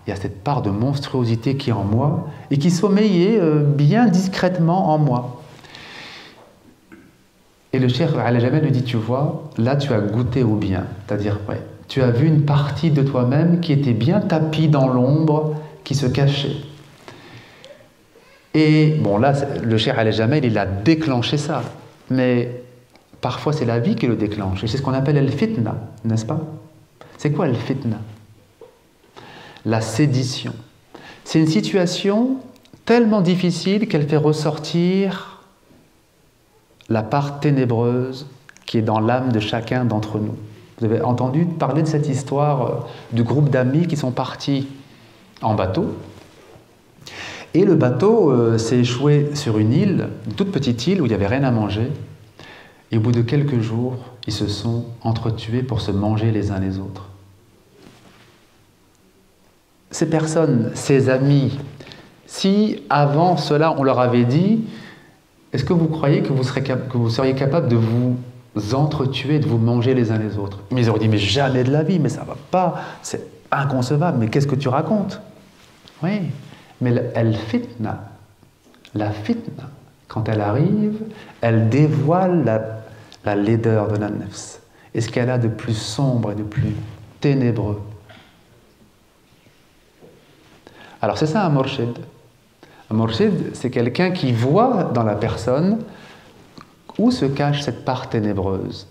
il y a cette part de monstruosité qui est en moi, et qui sommeillait bien discrètement en moi. Et le Cheikh Ali Jamel lui dit, tu vois, là tu as goûté au bien, c'est-à-dire, ouais, tu as vu une partie de toi-même qui était bien tapie dans l'ombre, qui se cachait. Et bon, là, le Cheikh Ali Jamel, il a déclenché ça, mais parfois c'est la vie qui le déclenche, et c'est ce qu'on appelle el fitna, n'est-ce pas? C'est quoi el fitna? La sédition. C'est une situation tellement difficile qu'elle fait ressortir la part ténébreuse qui est dans l'âme de chacun d'entre nous. Vous avez entendu parler de cette histoire du groupe d'amis qui sont partis en bateau. Et le bateau s'est échoué sur une île, une toute petite île où il n'y avait rien à manger. Et au bout de quelques jours, ils se sont entretués pour se manger les uns les autres. Ces personnes, ces amis, si avant cela on leur avait dit, est-ce que vous croyez que vous seriez capable de vous entretuer, de vous manger les uns les autres? Mais ils auraient dit, mais jamais de la vie, mais ça va pas, c'est inconcevable, mais qu'est-ce que tu racontes? Oui, mais la fitna, quand elle arrive, elle dévoile la laideur de la nefs. Et ce qu'elle a de plus sombre et de plus ténébreux. Alors c'est ça un murshid. Un murshid, c'est quelqu'un qui voit dans la personne où se cache cette part ténébreuse.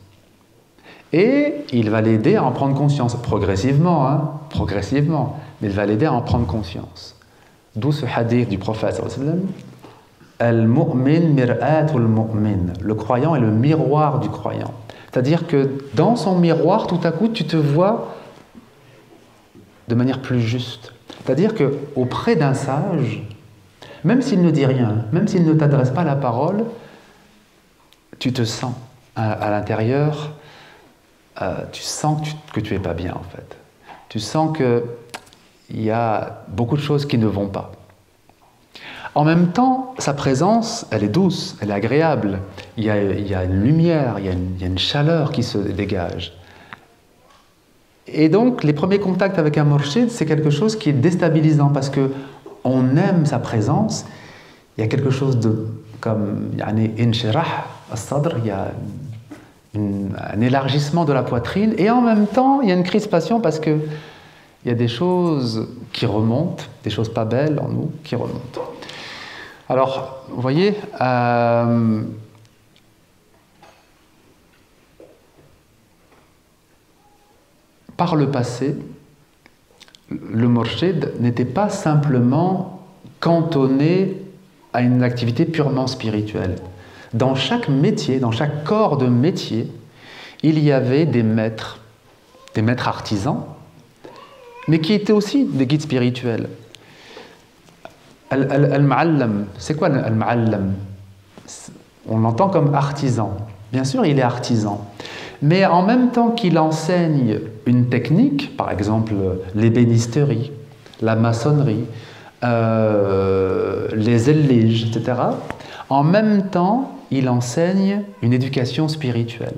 Et il va l'aider à en prendre conscience, progressivement, hein, progressivement, mais il va l'aider à en prendre conscience. D'où ce hadith du prophète sallallahu Al-mu'min mir'atul mu'min. Le croyant est le miroir du croyant. C'est-à-dire que dans son miroir, tout à coup, tu te vois de manière plus juste. C'est-à-dire qu'auprès d'un sage, même s'il ne dit rien, même s'il ne t'adresse pas la parole, tu te sens à l'intérieur, tu sens que tu n'es pas bien en fait. Tu sens qu'il y a beaucoup de choses qui ne vont pas. En même temps, sa présence, elle est douce, elle est agréable. Il y a une lumière, il y a une chaleur qui se dégage. Et donc, les premiers contacts avec un murshid, c'est quelque chose qui est déstabilisant parce qu'on aime sa présence. Il y a quelque chose de comme inshirah as-sadr, il y a un élargissement de la poitrine et en même temps, il y a une crispation parce qu'il y a des choses qui remontent, des choses pas belles en nous qui remontent. Alors, vous voyez, par le passé, le murshid n'était pas simplement cantonné à une activité purement spirituelle. Dans chaque métier, dans chaque corps de métier, il y avait des maîtres artisans, mais qui étaient aussi des guides spirituels. Al-Ma'allam, c'est quoi Al-Ma'allam? On l'entend comme artisan. Bien sûr, il est artisan. Mais en même temps qu'il enseigne une technique, par exemple l'ébénisterie, la maçonnerie, les éliges, etc., en même temps, il enseigne une éducation spirituelle.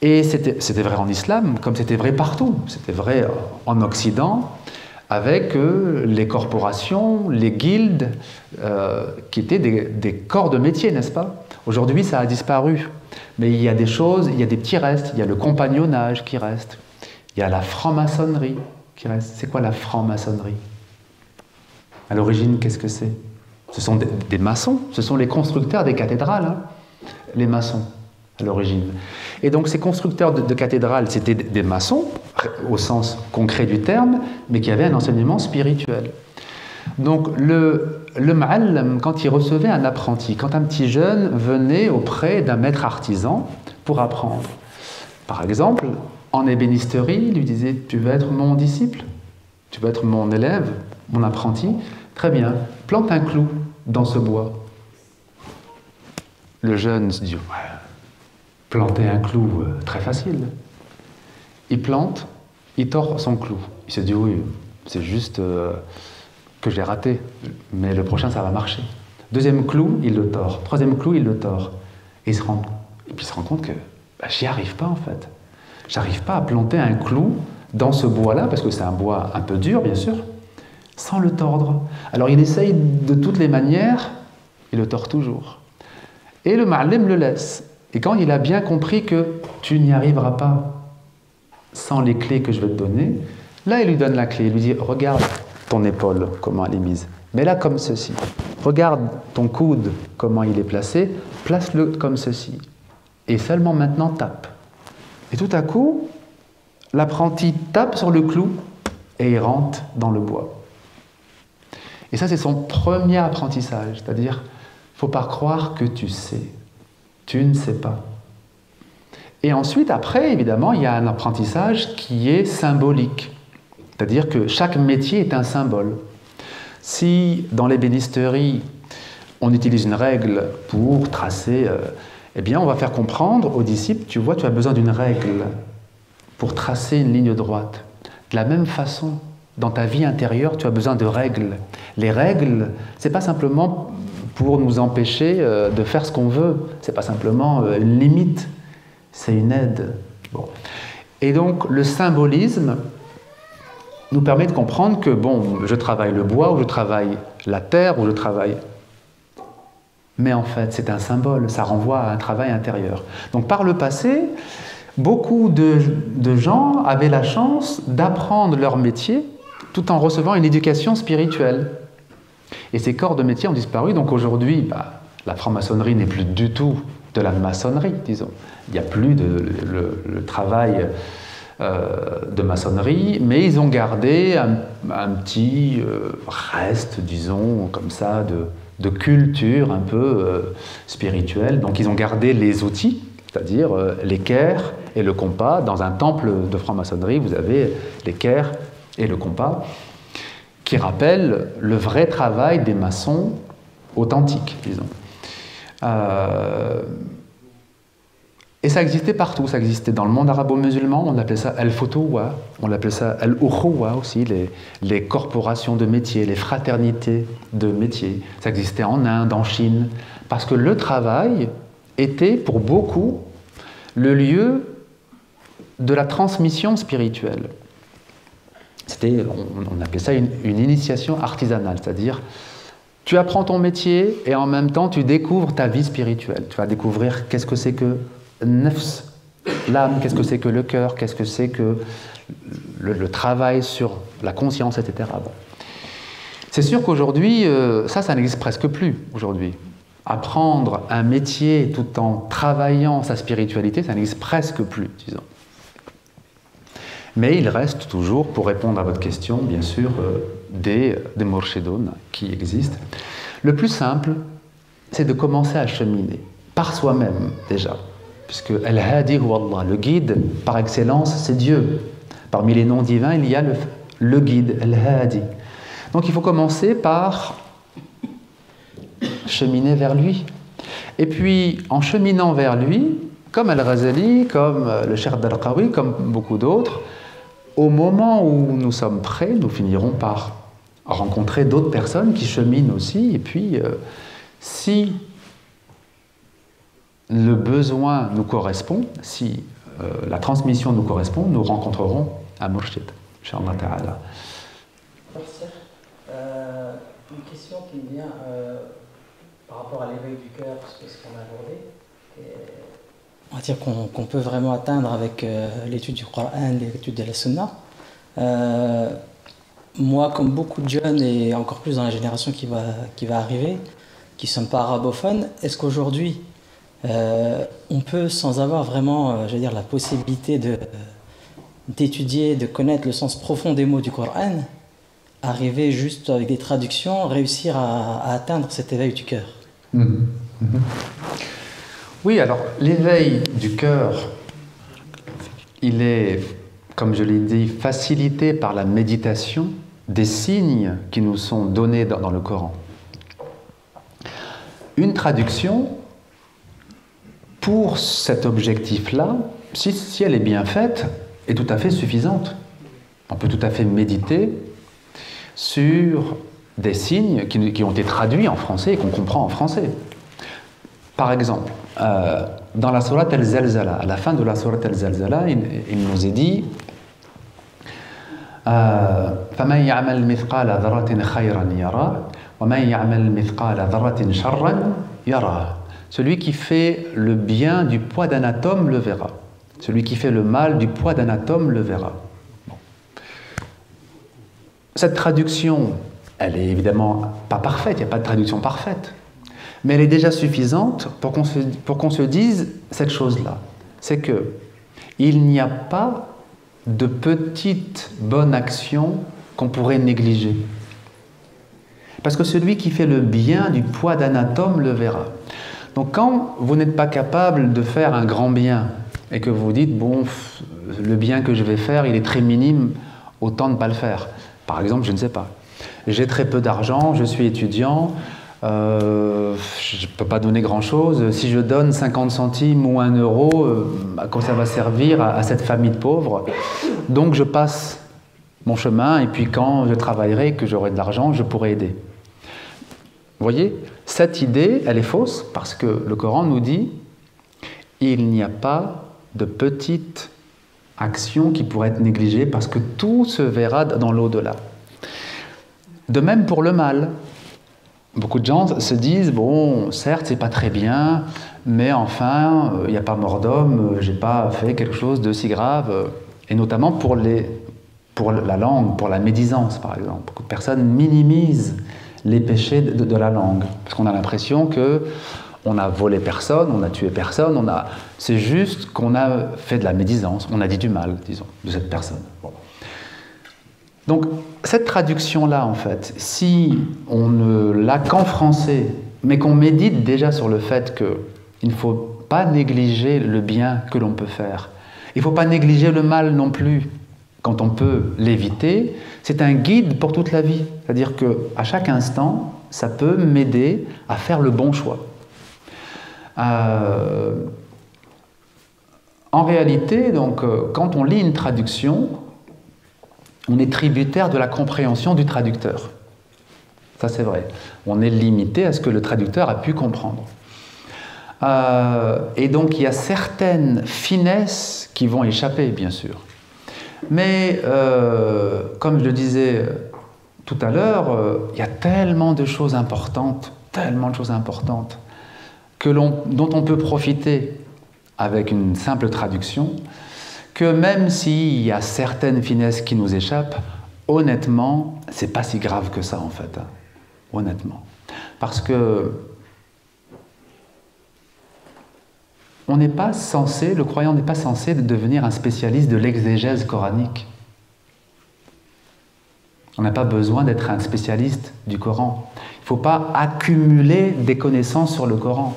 Et c'était vrai en islam, comme c'était vrai partout. C'était vrai en Occident, avec les corporations, les guildes, qui étaient des corps de métier, n'est-ce pas? Aujourd'hui, ça a disparu. Mais il y a des choses, il y a des petits restes. Il y a le compagnonnage qui reste. Il y a la franc-maçonnerie qui reste. C'est quoi la franc-maçonnerie? À l'origine, qu'est-ce que c'est? Ce sont des maçons, ce sont les constructeurs des cathédrales, hein, les maçons, à l'origine. Et donc ces constructeurs de cathédrales, c'était des maçons, au sens concret du terme, mais qui avaient un enseignement spirituel. Donc le ma'allam, quand il recevait un apprenti, quand un petit jeune venait auprès d'un maître artisan pour apprendre, par exemple, en ébénisterie, il lui disait « Tu veux être mon disciple? Tu veux être mon élève, mon apprenti? Très bien, plante un clou dans ce bois. » Le jeune se dit « Ouais, planter un clou, très facile. » Il plante, il tord son clou. Il se dit « Oui, c'est juste que j'ai raté, mais le prochain, ça va marcher. » Deuxième clou, il le tord. Troisième clou, il le tord. Et puis il se rend compte que j'y arrive pas en fait. J'arrive pas à planter un clou dans ce bois-là, parce que c'est un bois un peu dur, bien sûr, sans le tordre. Alors il essaye de toutes les manières, il le tord toujours. Et le ma'allim le laisse. Et quand il a bien compris que tu n'y arriveras pas sans les clés que je vais te donner, là il lui donne la clé, il lui dit « Regarde ton épaule, comment elle est mise. Mets-la comme ceci. Regarde ton coude, comment il est placé. Place-le comme ceci. Et seulement maintenant tape. » Et tout à coup, l'apprenti tape sur le clou et il rentre dans le bois. Et ça, c'est son premier apprentissage. C'est-à-dire, il ne faut pas croire que tu sais. Tu ne sais pas. Et ensuite, après, évidemment, il y a un apprentissage qui est symbolique. C'est-à-dire que chaque métier est un symbole. Si, dans l'ébénisterie, on utilise une règle pour tracer, eh bien, on va faire comprendre aux disciples, tu vois, tu as besoin d'une règle pour tracer une ligne droite. De la même façon, dans ta vie intérieure, tu as besoin de règles. Les règles, ce n'est pas simplement pour nous empêcher de faire ce qu'on veut. Ce n'est pas simplement une limite, c'est une aide. Bon. Et donc, le symbolisme nous permet de comprendre que, bon, je travaille le bois, ou je travaille la terre, ou je travaille... Mais en fait, c'est un symbole, ça renvoie à un travail intérieur. Donc, par le passé, beaucoup de gens avaient la chance d'apprendre leur métier tout en recevant une éducation spirituelle. Et ces corps de métier ont disparu, donc aujourd'hui, la franc-maçonnerie n'est plus du tout de la maçonnerie, disons. Il n'y a plus le travail de maçonnerie, mais ils ont gardé un petit reste, disons, comme ça, de culture un peu spirituelle. Donc ils ont gardé les outils, c'est-à-dire l'équerre et le compas. Dans un temple de franc-maçonnerie, vous avez l'équerre et le compas, qui rappellent le vrai travail des maçons authentiques, disons. Et ça existait partout, ça existait dans le monde arabo-musulman, on appelait ça al-futuwa, on appelait ça al-ukhuwa aussi, les corporations de métiers, les fraternités de métiers. Ça existait en Inde, en Chine, parce que le travail était pour beaucoup le de la transmission spirituelle. On appelait ça une initiation artisanale, c'est-à-dire tu apprends ton métier et en même temps tu découvres ta vie spirituelle. Tu vas découvrir qu'est-ce que c'est que nafs, l'âme, qu'est-ce que c'est que le cœur, qu'est-ce que c'est que le travail sur la conscience, etc. Bon. C'est sûr qu'aujourd'hui, ça n'existe presque plus aujourd'hui. Apprendre un métier tout en travaillant sa spiritualité, ça n'existe presque plus, disons. Mais il reste toujours, pour répondre à votre question, bien sûr, des morshidoun qui existent. Le plus simple, c'est de commencer à cheminer, par soi-même déjà. Puisque Al-Hadi huwa Allah, le guide par excellence, c'est Dieu. Parmi les noms divins, il y a le guide, al-hadi. Donc il faut commencer par cheminer vers lui. Et puis, en cheminant vers lui, comme Al-Ghazali, comme le Cheikh Darqawi, comme beaucoup d'autres, au moment où nous sommes prêts, nous finirons par rencontrer d'autres personnes qui cheminent aussi. Et puis, si le besoin nous correspond, si la transmission nous correspond, nous rencontrerons un murshid, Inch'Allah Ta'ala. Une question qui me vient par rapport à l'éveil du cœur, parce que c'est ce qu'on a abordé. On va dire qu'on peut vraiment atteindre avec l'étude du Coran, l'étude de la Sunna. Moi, comme beaucoup de jeunes, et encore plus dans la génération qui va arriver, qui ne sont pas arabophones, est-ce qu'aujourd'hui, on peut, sans avoir vraiment, je veux dire, la possibilité d'étudier, de connaître le sens profond des mots du Coran, arriver juste avec des traductions, réussir à atteindre cet éveil du cœur? Oui, alors l'éveil du cœur, il est, comme je l'ai dit, facilité par la méditation des signes qui nous sont donnés dans le Coran. Une traduction, pour cet objectif-là, si elle est bien faite, est tout à fait suffisante. On peut tout à fait méditer sur des signes qui ont été traduits en français et qu'on comprend en français. Par exemple, dans la sourate Al-Zalzala, à la fin de la sourate Al-Zalzala, il nous est dit فَمَنْ يَعْمَلْ مِثْقَالَ ذَرَّةٍ خَيْرًا يَرَهُ وَمَنْ يَعْمَلْ مِثْقَالَ ذَرَّةٍ شَرًّا يَرَهُ. Celui qui fait le bien du poids d'un atome le verra. Celui qui fait le mal du poids d'un atome le verra. Bon. Cette traduction, elle est évidemment pas parfaite, il n'y a pas de traduction parfaite. Mais elle est déjà suffisante pour qu'on se dise cette chose-là. C'est que il n'y a pas de petite bonne action qu'on pourrait négliger. Parce que celui qui fait le bien du poids d'un atome le verra. Donc quand vous n'êtes pas capable de faire un grand bien et que vous dites, bon, le bien que je vais faire, il est très minime, autant ne pas le faire. Par exemple, je ne sais pas. J'ai très peu d'argent, je suis étudiant, je ne peux pas donner grand-chose. Si je donne 50 centimes ou 1 euro, à quoi ça va servir à cette famille de pauvres? Donc je passe mon chemin et puis quand je travaillerai, que j'aurai de l'argent, je pourrai aider. Vous voyez, cette idée, elle est fausse parce que le Coran nous dit il n'y a pas de petite action qui pourrait être négligée parce que tout se verra dans l'au-delà. De même pour le mal. Beaucoup de gens se disent, bon, certes, c'est pas très bien, mais enfin, il n'y a pas mort d'homme, j'ai pas fait quelque chose de si grave. Et notamment pour la langue, pour la médisance, par exemple. Beaucoup de personnes minimisent les péchés de la langue, parce qu'on a l'impression que on a volé personne, on a tué personne, c'est juste qu'on a fait de la médisance, on a dit du mal, disons, de cette personne. Bon. Donc, cette traduction-là, en fait, si on ne l'a qu'en français, mais qu'on médite déjà sur le fait qu'il ne faut pas négliger le bien que l'on peut faire, il ne faut pas négliger le mal non plus, quand on peut l'éviter, c'est un guide pour toute la vie. C'est-à-dire qu'à chaque instant, ça peut m'aider à faire le bon choix. En réalité, donc, quand on lit une traduction, on est tributaire de la compréhension du traducteur. Ça, c'est vrai. On est limité à ce que le traducteur a pu comprendre. Et donc, il y a certaines finesses qui vont échapper, bien sûr. Mais, comme je le disais tout à l'heure, il y a tellement de choses importantes, dont on peut profiter avec une simple traduction, que même s'il y a certaines finesses qui nous échappent, honnêtement, c'est pas si grave que ça en fait, hein. Honnêtement. Parce que le croyant n'est pas censé devenir un spécialiste de l'exégèse coranique. On n'a pas besoin d'être un spécialiste du Coran. Il ne faut pas accumuler des connaissances sur le Coran.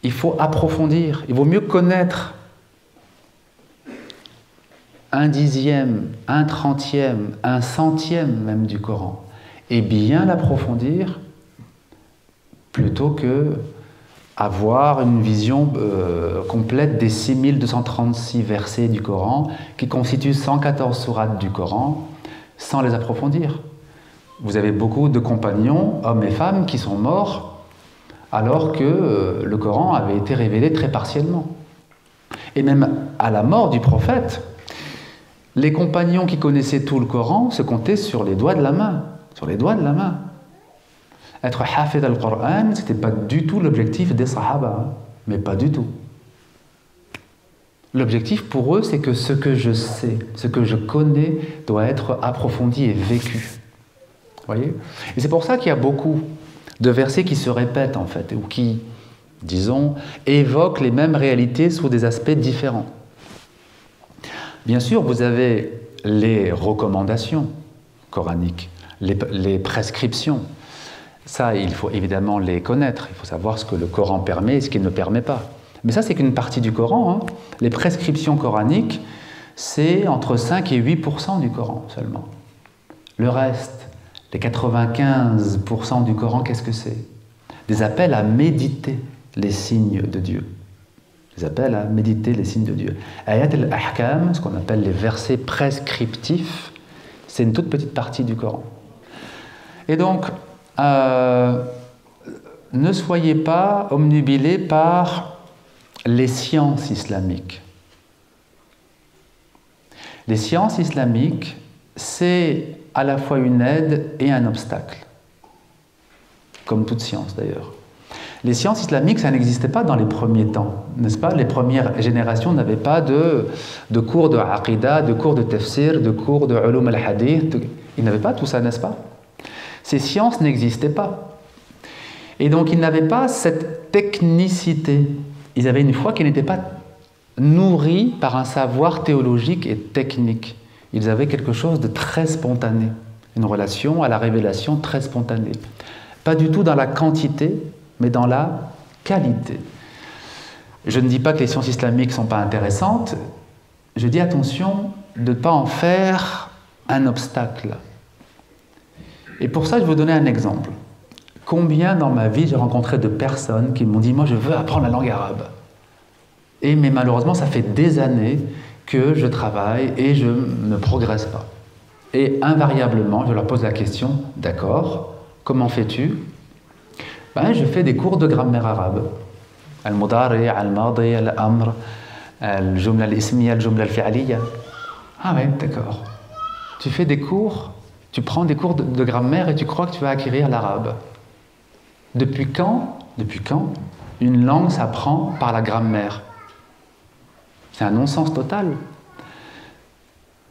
Il faut approfondir. Il vaut mieux connaître un dixième, un trentième, un centième même du Coran, et bien l'approfondir, plutôt que avoir une vision complète des 6236 versets du Coran, qui constituent 114 sourates du Coran, sans les approfondir. Vous avez beaucoup de compagnons, hommes et femmes, qui sont morts alors que le Coran avait été révélé très partiellement. Et même à la mort du prophète, les compagnons qui connaissaient tout le Coran se comptaient sur les doigts de la main. Sur les doigts de la main. Être hafid al-Qur'an, ce n'était pas du tout l'objectif des Sahaba, hein, mais pas du tout. L'objectif pour eux, c'est que ce que je sais, ce que je connais, doit être approfondi et vécu. Vous voyez ? Et c'est pour ça qu'il y a beaucoup de versets qui se répètent, en fait, ou qui, disons, évoquent les mêmes réalités sous des aspects différents. Bien sûr, vous avez les recommandations coraniques, les prescriptions. Ça, il faut évidemment les connaître. Il faut savoir ce que le Coran permet et ce qu'il ne permet pas. Mais ça, c'est qu'une partie du Coran. Hein. Les prescriptions coraniques, c'est entre 5 et 8% du Coran seulement. Le reste, les 95% du Coran, qu'est-ce que c'est? Des appels à méditer les signes de Dieu. Des appels à méditer les signes de Dieu. Ayat al-Ahkam, ce qu'on appelle les versets prescriptifs, c'est une toute petite partie du Coran. Et donc, ne soyez pas obnubilés par les sciences islamiques. Les sciences islamiques, c'est à la fois une aide et un obstacle. Comme toute science d'ailleurs. Les sciences islamiques, ça n'existait pas dans les premiers temps, n'est-ce pas? Les premières générations n'avaient pas de cours de aqidah, de cours de tafsir, de cours de ulum al-hadith. Ils n'avaient pas tout ça, n'est-ce pas? Ces sciences n'existaient pas. Et donc, ils n'avaient pas cette technicité. Ils avaient une foi qui n'était pas nourrie par un savoir théologique et technique. Ils avaient quelque chose de très spontané. Une relation à la révélation très spontanée. Pas du tout dans la quantité, mais dans la qualité. Je ne dis pas que les sciences islamiques ne sont pas intéressantes. Je dis attention de ne pas en faire un obstacle. Et pour ça, je vais vous donner un exemple. Combien dans ma vie j'ai rencontré de personnes qui m'ont dit « Moi, je veux apprendre la langue arabe. » Mais malheureusement, ça fait des années que je travaille et je ne progresse pas. Et invariablement, je leur pose la question « D'accord, comment fais-tu » Je fais des cours de grammaire arabe. Al-Mudari, Al-Madi, Al-Amr, Al-Jumla al-Ismiya, Al-Jumla al-Fi'aliya. Ah ouais, d'accord. Tu fais des cours, tu prends des cours de grammaire et tu crois que tu vas acquérir l'arabe. Depuis quand une langue s'apprend par la grammaire? C'est un non-sens total.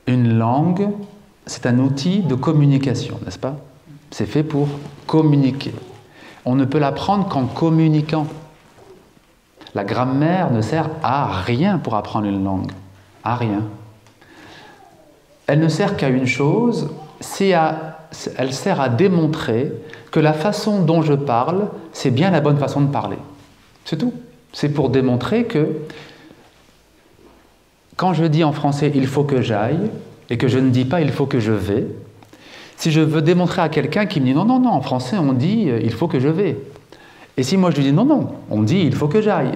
Une langue, c'est un outil de communication, n'est-ce pas? C'est fait pour communiquer. On ne peut l'apprendre qu'en communiquant. La grammaire ne sert à rien pour apprendre une langue. À rien. Elle ne sert qu'à une chose, elle sert à démontrer que la façon dont je parle, c'est bien la bonne façon de parler. C'est tout. C'est pour démontrer que quand je dis en français « il faut que j'aille » et que je ne dis pas « il faut que je vais », si je veux démontrer à quelqu'un qui me dit « non, non, non, en français on dit « il faut que je vais ». Et si moi je lui dis « non, non, on dit « il faut que j'aille ».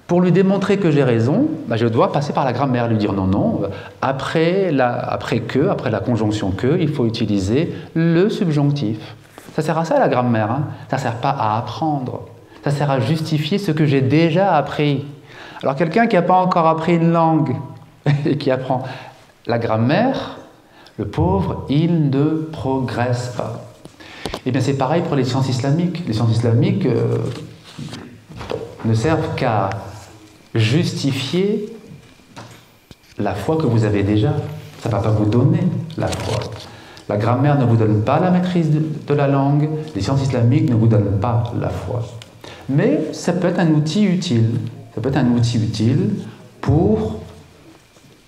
Pour lui démontrer que j'ai raison, je dois passer par la grammaire, lui dire « non, non, après la conjonction que, il faut utiliser le subjonctif ». Ça sert à ça la grammaire, hein. Ça ne sert pas à apprendre, ça sert à justifier ce que j'ai déjà appris. Alors quelqu'un qui n'a pas encore appris une langue et qui apprend la grammaire, le pauvre, il ne progresse pas. Et bien c'est pareil pour les sciences islamiques. Les sciences islamiques ne servent qu'à justifier la foi que vous avez déjà. Ça ne va pas vous donner la foi. La grammaire ne vous donne pas la maîtrise de la langue, les sciences islamiques ne vous donnent pas la foi. Mais ça peut être un outil utile. Ça peut être un outil utile pour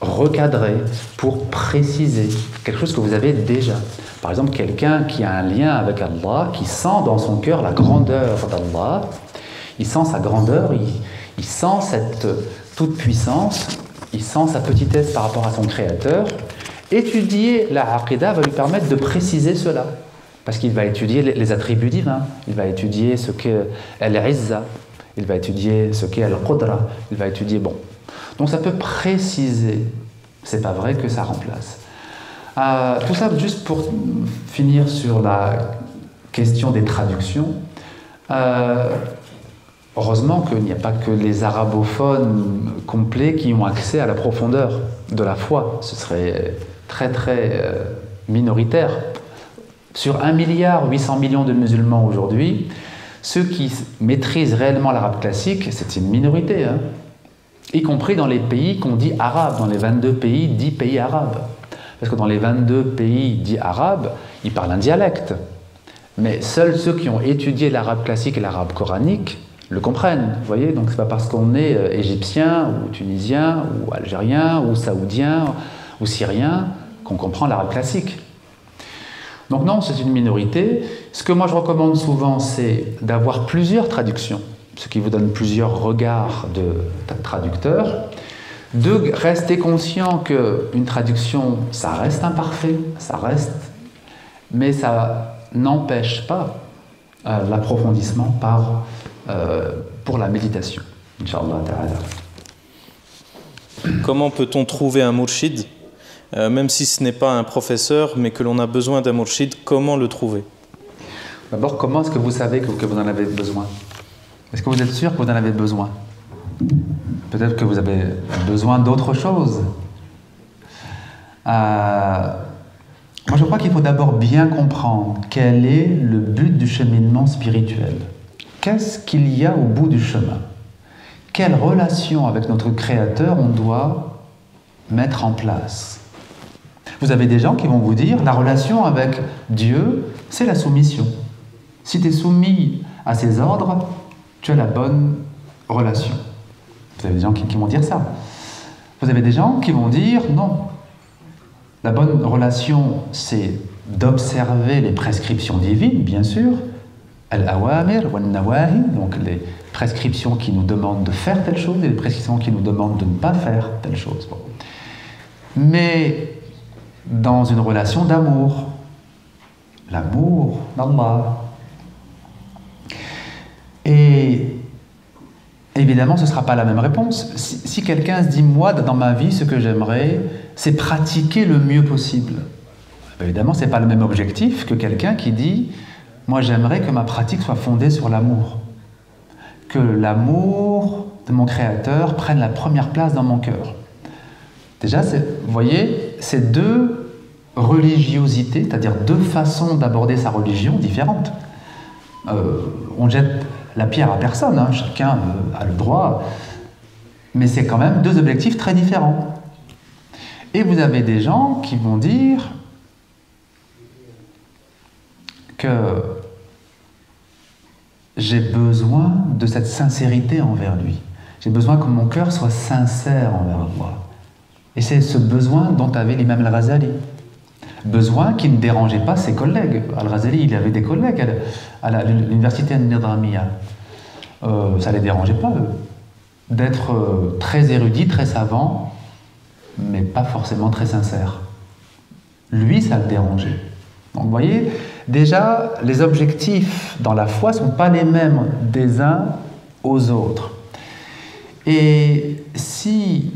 recadrer, pour préciser quelque chose que vous avez déjà. Par exemple, quelqu'un qui a un lien avec Allah, qui sent dans son cœur la grandeur d'Allah, il sent sa grandeur, il sent cette toute-puissance, il sent sa petitesse par rapport à son créateur. Étudier la aqidah va lui permettre de préciser cela. Parce qu'il va étudier les attributs divins, il va étudier ce qu'est al-izza, il va étudier ce qu'est al-qudra, il va étudier, bon. Donc ça peut préciser, c'est pas vrai que ça remplace. Tout ça juste pour finir sur la question des traductions. Heureusement qu'il n'y a pas que les arabophones complets qui ont accès à la profondeur de la foi. Ce serait très minoritaire. Sur 1,8 milliard de musulmans aujourd'hui, ceux qui maîtrisent réellement l'arabe classique, c'est une minorité, hein, y compris dans les pays qu'on dit arabes, dans les 22 pays dits pays arabes. Parce que dans les 22 pays dits arabes, ils parlent un dialecte. Mais seuls ceux qui ont étudié l'arabe classique et l'arabe coranique le comprennent. Vous voyez, donc c'est pas parce qu'on est égyptien ou tunisien ou algérien ou saoudien ou syrien qu'on comprend l'arabe classique. Donc non, c'est une minorité. Ce que moi je recommande souvent, c'est d'avoir plusieurs traductions, ce qui vous donne plusieurs regards de traducteurs, de rester conscient qu'une traduction, ça reste imparfait, ça reste, mais ça n'empêche pas l'approfondissement pour la méditation. Inch'Allah ta'ala. Comment peut-on trouver un mourchid, même si ce n'est pas un professeur, mais que l'on a besoin d'un mourchid, comment le trouver? D'abord, comment est-ce que vous savez que vous en avez besoin? Est-ce que vous êtes sûr que vous en avez besoin? Peut-être que vous avez besoin d'autre chose. Moi, je crois qu'il faut d'abord bien comprendre quel est le but du cheminement spirituel. Qu'est-ce qu'il y a au bout du chemin? Quelle relation avec notre Créateur on doit mettre en place? Vous avez des gens qui vont vous dire, la relation avec Dieu, c'est la soumission. Si tu es soumis à ses ordres, tu as la bonne relation. Vous avez des gens qui vont dire ça. Vous avez des gens qui vont dire, non. La bonne relation, c'est d'observer les prescriptions divines, bien sûr, al-awamir wal-nawahi, donc les prescriptions qui nous demandent de faire telle chose et les prescriptions qui nous demandent de ne pas faire telle chose. Bon. Mais dans une relation d'amour, l'amour d'Allah. Et évidemment, ce ne sera pas la même réponse. Si quelqu'un se dit, moi, dans ma vie, ce que j'aimerais, c'est pratiquer le mieux possible. Évidemment, ce n'est pas le même objectif que quelqu'un qui dit, moi, j'aimerais que ma pratique soit fondée sur l'amour. Que l'amour de mon Créateur prenne la première place dans mon cœur. Déjà, vous voyez, c'est deux religiosités, c'est-à-dire deux façons d'aborder sa religion différentes. On jette la pierre à personne, hein, chacun a le droit, mais c'est quand même deux objectifs très différents. Et vous avez des gens qui vont dire que j'ai besoin de cette sincérité envers lui. J'ai besoin que mon cœur soit sincère envers Allah. Et c'est ce besoin dont avait l'imam Al-Ghazali. Besoin qui ne dérangeait pas ses collègues. Al-Ghazali, il avait des collègues à l'université Al-Nidhamiyya. Ça ne les dérangeait pas, eux. D'être très érudit, très savant, mais pas forcément très sincère. Lui, ça le dérangeait. Donc, vous voyez, déjà, les objectifs dans la foi ne sont pas les mêmes des uns aux autres. Et si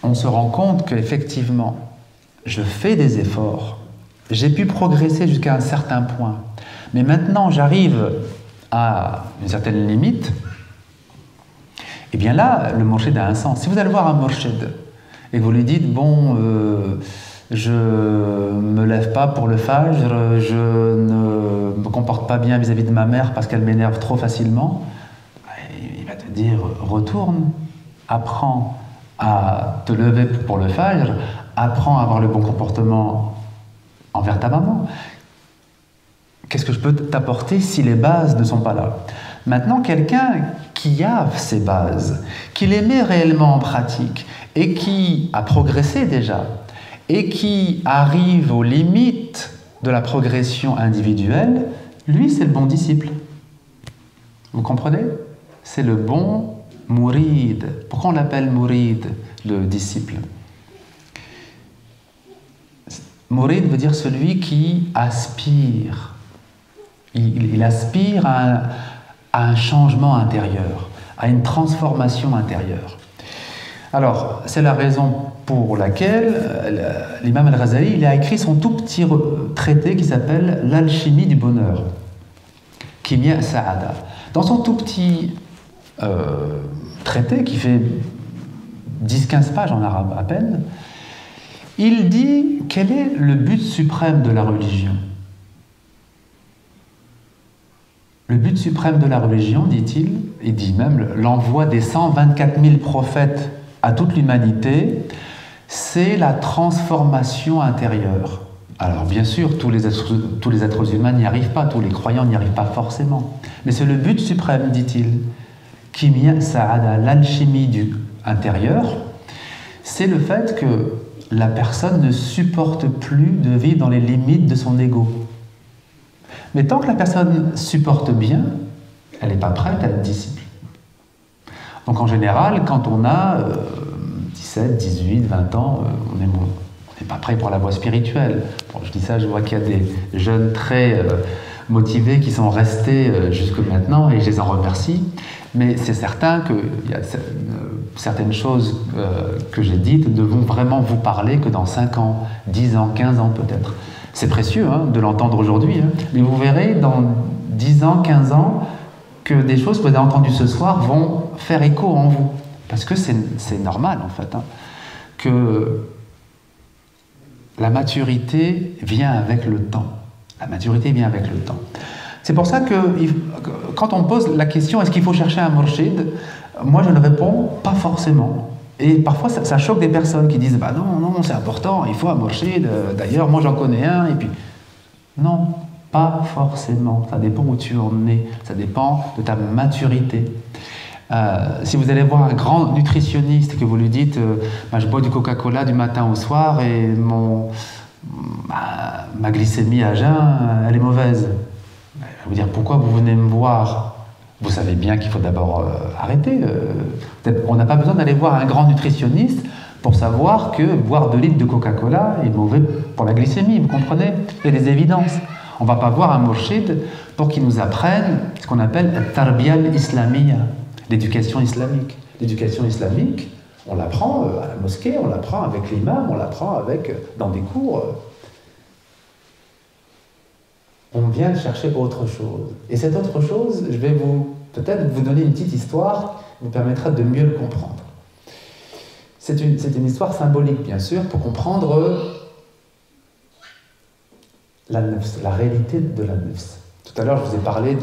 on se rend compte qu'effectivement, je fais des efforts, j'ai pu progresser jusqu'à un certain point, mais maintenant j'arrive à une certaine limite, et bien là, le mourchid a un sens. Si vous allez voir un mourchid et que vous lui dites, bon, je me lève pas pour le fajr, je ne me comporte pas bien vis-à-vis de ma mère parce qu'elle m'énerve trop facilement, il va te dire, retourne, apprends à te lever pour le fajr, apprends à avoir le bon comportement envers ta maman. Qu'est-ce que je peux t'apporter si les bases ne sont pas là? Maintenant, quelqu'un qui a ces bases, qui les met réellement en pratique et qui a progressé déjà et qui arrive aux limites de la progression individuelle, lui, c'est le bon disciple. Vous comprenez? C'est le bon Mourid. Pourquoi on l'appelle Mourid, le disciple? Mourid veut dire celui qui aspire. Il aspire à un changement intérieur, à une transformation intérieure. Alors, c'est la raison pour laquelle l'imam Al-Ghazali il a écrit son tout petit traité qui s'appelle L'alchimie du bonheur, Kimya Sa'ada. Dans son tout petit traité qui fait 10-15 pages en arabe à peine, il dit quel est le but suprême de la religion. Le but suprême de la religion, dit-il, et dit même l'envoi des 124 000 prophètes à toute l'humanité, c'est la transformation intérieure. Alors bien sûr, tous les êtres humains n'y arrivent pas, tous les croyants n'y arrivent pas forcément. Mais c'est le but suprême, dit-il. Kimya Sa'ada, l'alchimie du intérieur, c'est le fait que la personne ne supporte plus de vivre dans les limites de son ego. Mais tant que la personne supporte bien, elle n'est pas prête à être disciple. Donc en général, quand on a 17, 18, 20 ans, on n'est pas prêt pour la voie spirituelle. Bon, je dis ça, je vois qu'il y a des jeunes très motivés qui sont restés jusque maintenant et je les en remercie. Mais c'est certain qu'il y a certaines choses que j'ai dites ne vont vraiment vous parler que dans 5 ans, 10 ans, 15 ans peut-être. C'est précieux hein, de l'entendre aujourd'hui, hein. Mais vous verrez dans 10 ans, 15 ans, que des choses que vous avez entendues ce soir vont faire écho en vous. Parce que c'est normal en fait, hein, que la maturité vient avec le temps. La maturité vient avec le temps. C'est pour ça que quand on me pose la question est-ce qu'il faut chercher un murshid, moi je ne réponds pas forcément. Et parfois ça choque des personnes qui disent bah non, c'est important, il faut un murshid, d'ailleurs moi j'en connais un, et puis non, pas forcément, ça dépend où tu en es, ça dépend de ta maturité. Si vous allez voir un grand nutritionniste et que vous lui dites bah, je bois du Coca-Cola du matin au soir et ma glycémie à jeun elle est mauvaise, je vais vous dire pourquoi vous venez me voir. Vous savez bien qu'il faut d'abord arrêter. On n'a pas besoin d'aller voir un grand nutritionniste pour savoir que boire 2 litres de Coca-Cola est mauvais pour la glycémie, vous comprenez? Il y a des évidences. On ne va pas voir un murshid pour qu'il nous apprenne ce qu'on appelle tarbiya islamiyya, l'éducation islamique. L'éducation islamique, on l'apprend à la mosquée, on l'apprend avec l'imam, on l'apprend dans des cours. On vient chercher autre chose. Et cette autre chose, je vais peut-être vous donner une petite histoire qui vous permettra de mieux le comprendre. C'est une histoire symbolique, bien sûr, pour comprendre la réalité de la nefs. Tout à l'heure, je vous ai parlé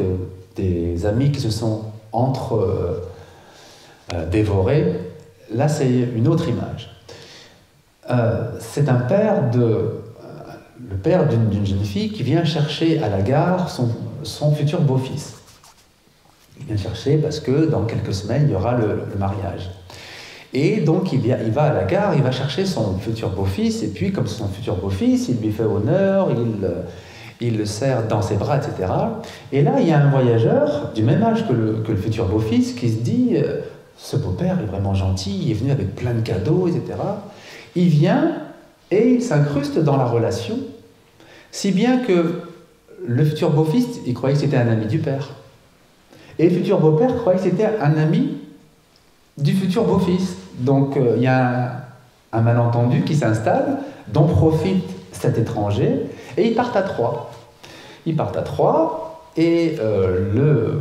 des amis qui se sont dévorés. Là, c'est une autre image. C'est un père le père d'une jeune fille qui vient chercher à la gare son futur beau-fils. Il vient chercher parce que dans quelques semaines, il y aura le mariage. Et donc, il va à la gare, il va chercher son futur beau-fils, et puis, comme c'est son futur beau-fils, il lui fait honneur, il le serre dans ses bras, etc. Et là, il y a un voyageur du même âge que le futur beau-fils qui se dit ce beau-père est vraiment gentil, il est venu avec plein de cadeaux, etc. Il vient et il s'incruste dans la relation, si bien que le futur beau-fils, il croyait que c'était un ami du père. Et le futur beau-père croyait que c'était un ami du futur beau-fils. Donc il y a un malentendu qui s'installe, dont profite cet étranger, et ils partent à 3. Ils partent à 3, et le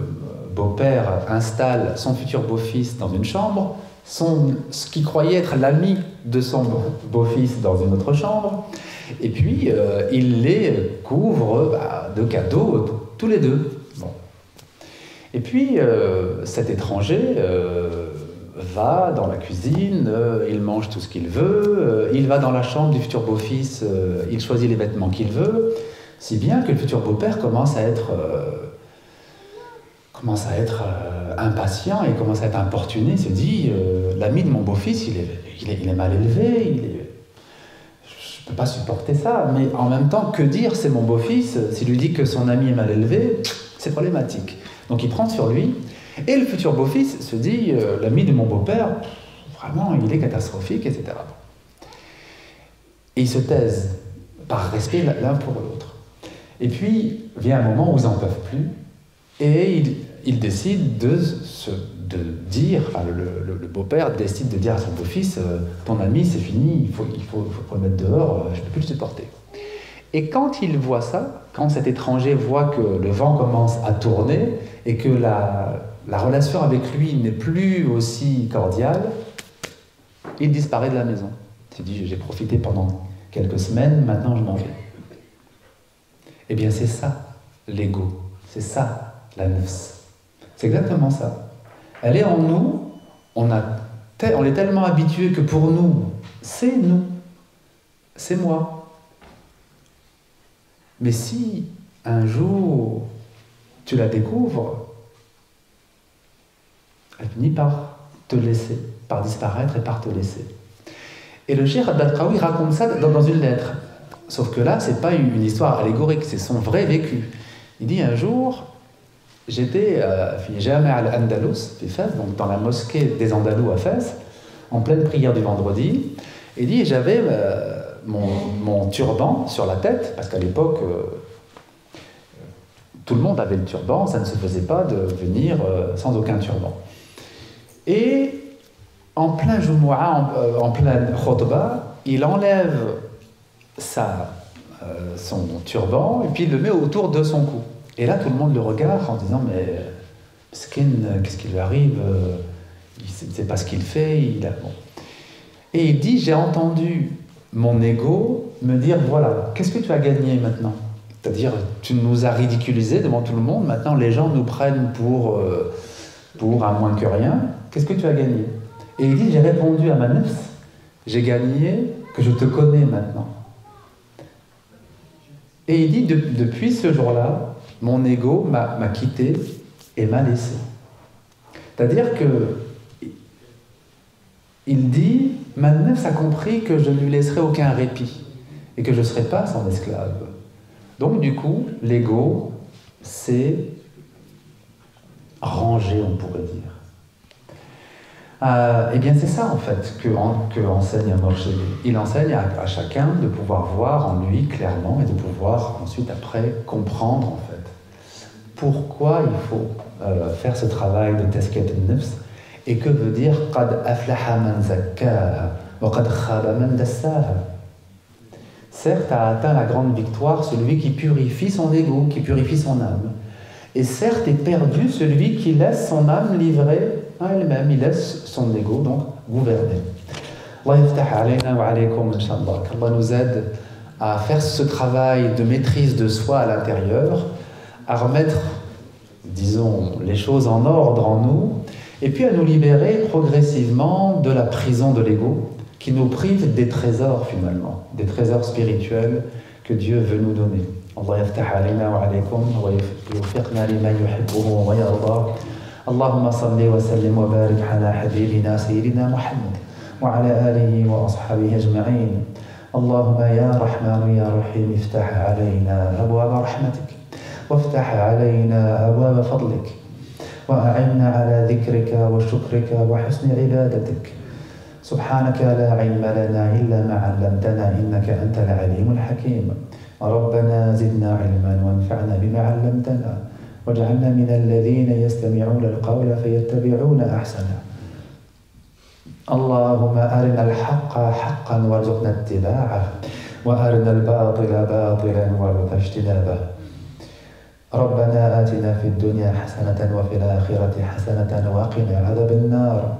beau-père installe son futur beau-fils dans une chambre, ce qui croyait être l'ami de son beau-fils dans une autre chambre, et puis il les couvre de cadeaux tous les deux. Bon. Et puis cet étranger va dans la cuisine, il mange tout ce qu'il veut, il va dans la chambre du futur beau-fils, il choisit les vêtements qu'il veut, si bien que le futur beau-père commence à être impatient et commence à être importuné, il se dit l'ami de mon beau-fils, il est mal élevé, je ne peux pas supporter ça, mais en même temps, que dire, c'est mon beau-fils, s'il lui dit que son ami est mal élevé, c'est problématique. Donc il prend sur lui Et le futur beau-fils se dit, l'ami de mon beau-père, vraiment, il est catastrophique, etc. Et ils se taisent, par respect l'un pour l'autre. Et puis, vient un moment où ils n'en peuvent plus, et ils décident de dire, enfin le beau-père décide de dire à son beau-fils, ton ami c'est fini, il faut le mettre dehors, je ne peux plus le supporter. Et quand il voit ça, quand cet étranger voit que le vent commence à tourner et que la relation avec lui n'est plus aussi cordiale, il disparaît de la maison. Il se dit, j'ai profité pendant quelques semaines, maintenant je m'en vais. Eh bien c'est ça, l'ego, c'est ça, la nafs. C'est exactement ça. Elle est en nous, on est tellement habitué que pour nous, c'est moi. Mais si un jour tu la découvres, elle finit par te laisser, par disparaître et par te laisser. Et le Cheikh Al-Balqawi raconte ça dans une lettre. Sauf que là, ce n'est pas une histoire allégorique, c'est son vrai vécu. Il dit un jour, j'étais à Jama' al-Andalus, donc dans la mosquée des Andalous à Fès, en pleine prière du vendredi. Il dit, j'avais mon turban sur la tête, parce qu'à l'époque, tout le monde avait le turban, ça ne se faisait pas de venir sans aucun turban. Et en plein Jumu'ah, en plein khutbah, il enlève son turban et puis il le met autour de son cou. Et là, tout le monde le regarde en disant, mais Skin, qu'est-ce qui lui arrive? Il ne sait pas ce qu'il fait. Bon. Et il dit, j'ai entendu mon ego me dire, voilà, qu'est-ce que tu as gagné maintenant? C'est-à-dire, tu nous as ridiculisés devant tout le monde, maintenant les gens nous prennent pour un moins que rien. Qu'est-ce que tu as gagné? Et il dit, j'ai répondu à ma nefs, j'ai gagné que je te connais maintenant. Et il dit, depuis ce jour-là, mon ego m'a quitté et m'a laissé. C'est-à-dire que il dit, ma nefs a compris que je ne lui laisserai aucun répit et que je ne serai pas son esclave. Donc du coup, l'ego, c'est rangé, on pourrait dire. Eh bien c'est ça en fait que enseigne Murshid. Il enseigne à chacun de pouvoir voir en lui clairement et de pouvoir ensuite après comprendre en fait pourquoi il faut faire ce travail de tazkiyat an-nafs et que veut dire qad aflaha man zakkaha wa qad khaba man dassaha. Certes a atteint la grande victoire celui qui purifie son ego, qui purifie son âme. Et certes est perdu celui qui laisse son âme livrée à elle-même, il laisse son ego donc gouverner. Allah nous aide à faire ce travail de maîtrise de soi à l'intérieur, à remettre, disons, les choses en ordre en nous, et puis à nous libérer progressivement de la prison de l'ego qui nous prive des trésors finalement, des trésors spirituels que Dieu veut nous donner. Allah yaftah alayna wa alaykum wa yufiqna liman yuhibbuhu wa yardah. اللهم صل وسلم وبارك على حبيبنا سيدنا محمد وعلى آله وأصحابه أجمعين. اللهم يا رحمن يا رحيم افتح علينا أبواب رحمتك وافتح علينا أبواب فضلك وأعنا على ذكرك وشكرك وحسن عبادتك. سبحانك لا علم لنا إلا ما علمتنا إنك أنت العليم الحكيم. ربنا زدنا علما وانفعنا بما علمتنا واجعلنا من الذين يستمعون القول فيتبعون أحسنه. اللهم أرنا الحق حقا وارزقنا اتباعه وأرنا الباطل باطلا وارزقنا اجتنابه. ربنا آتنا في الدنيا حسنة وفي الآخرة حسنة وقنا عذاب النار.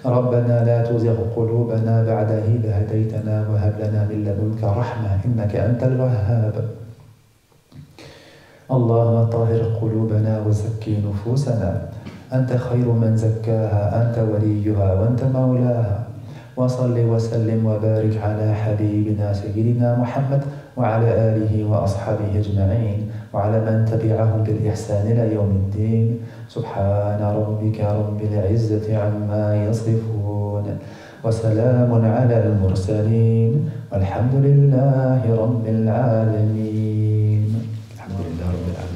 ربنا لا تزغ قلوبنا بعد إذ هديتنا وهب لنا من لدنك رحمة إنك أنت الوهاب. اللهم طهر قلوبنا وزكي نفوسنا أنت خير من زكاها أنت وليها وأنت مولاها. وصل وسلم وبارك على حبيبنا سيدنا محمد وعلى آله وأصحابه أجمعين وعلى من تبعهم بالإحسان إلى يوم الدين. سبحان ربك رب العزة عما يصفون وسلام على المرسلين والحمد لله رب العالمين. الحمد لله رب العالمين.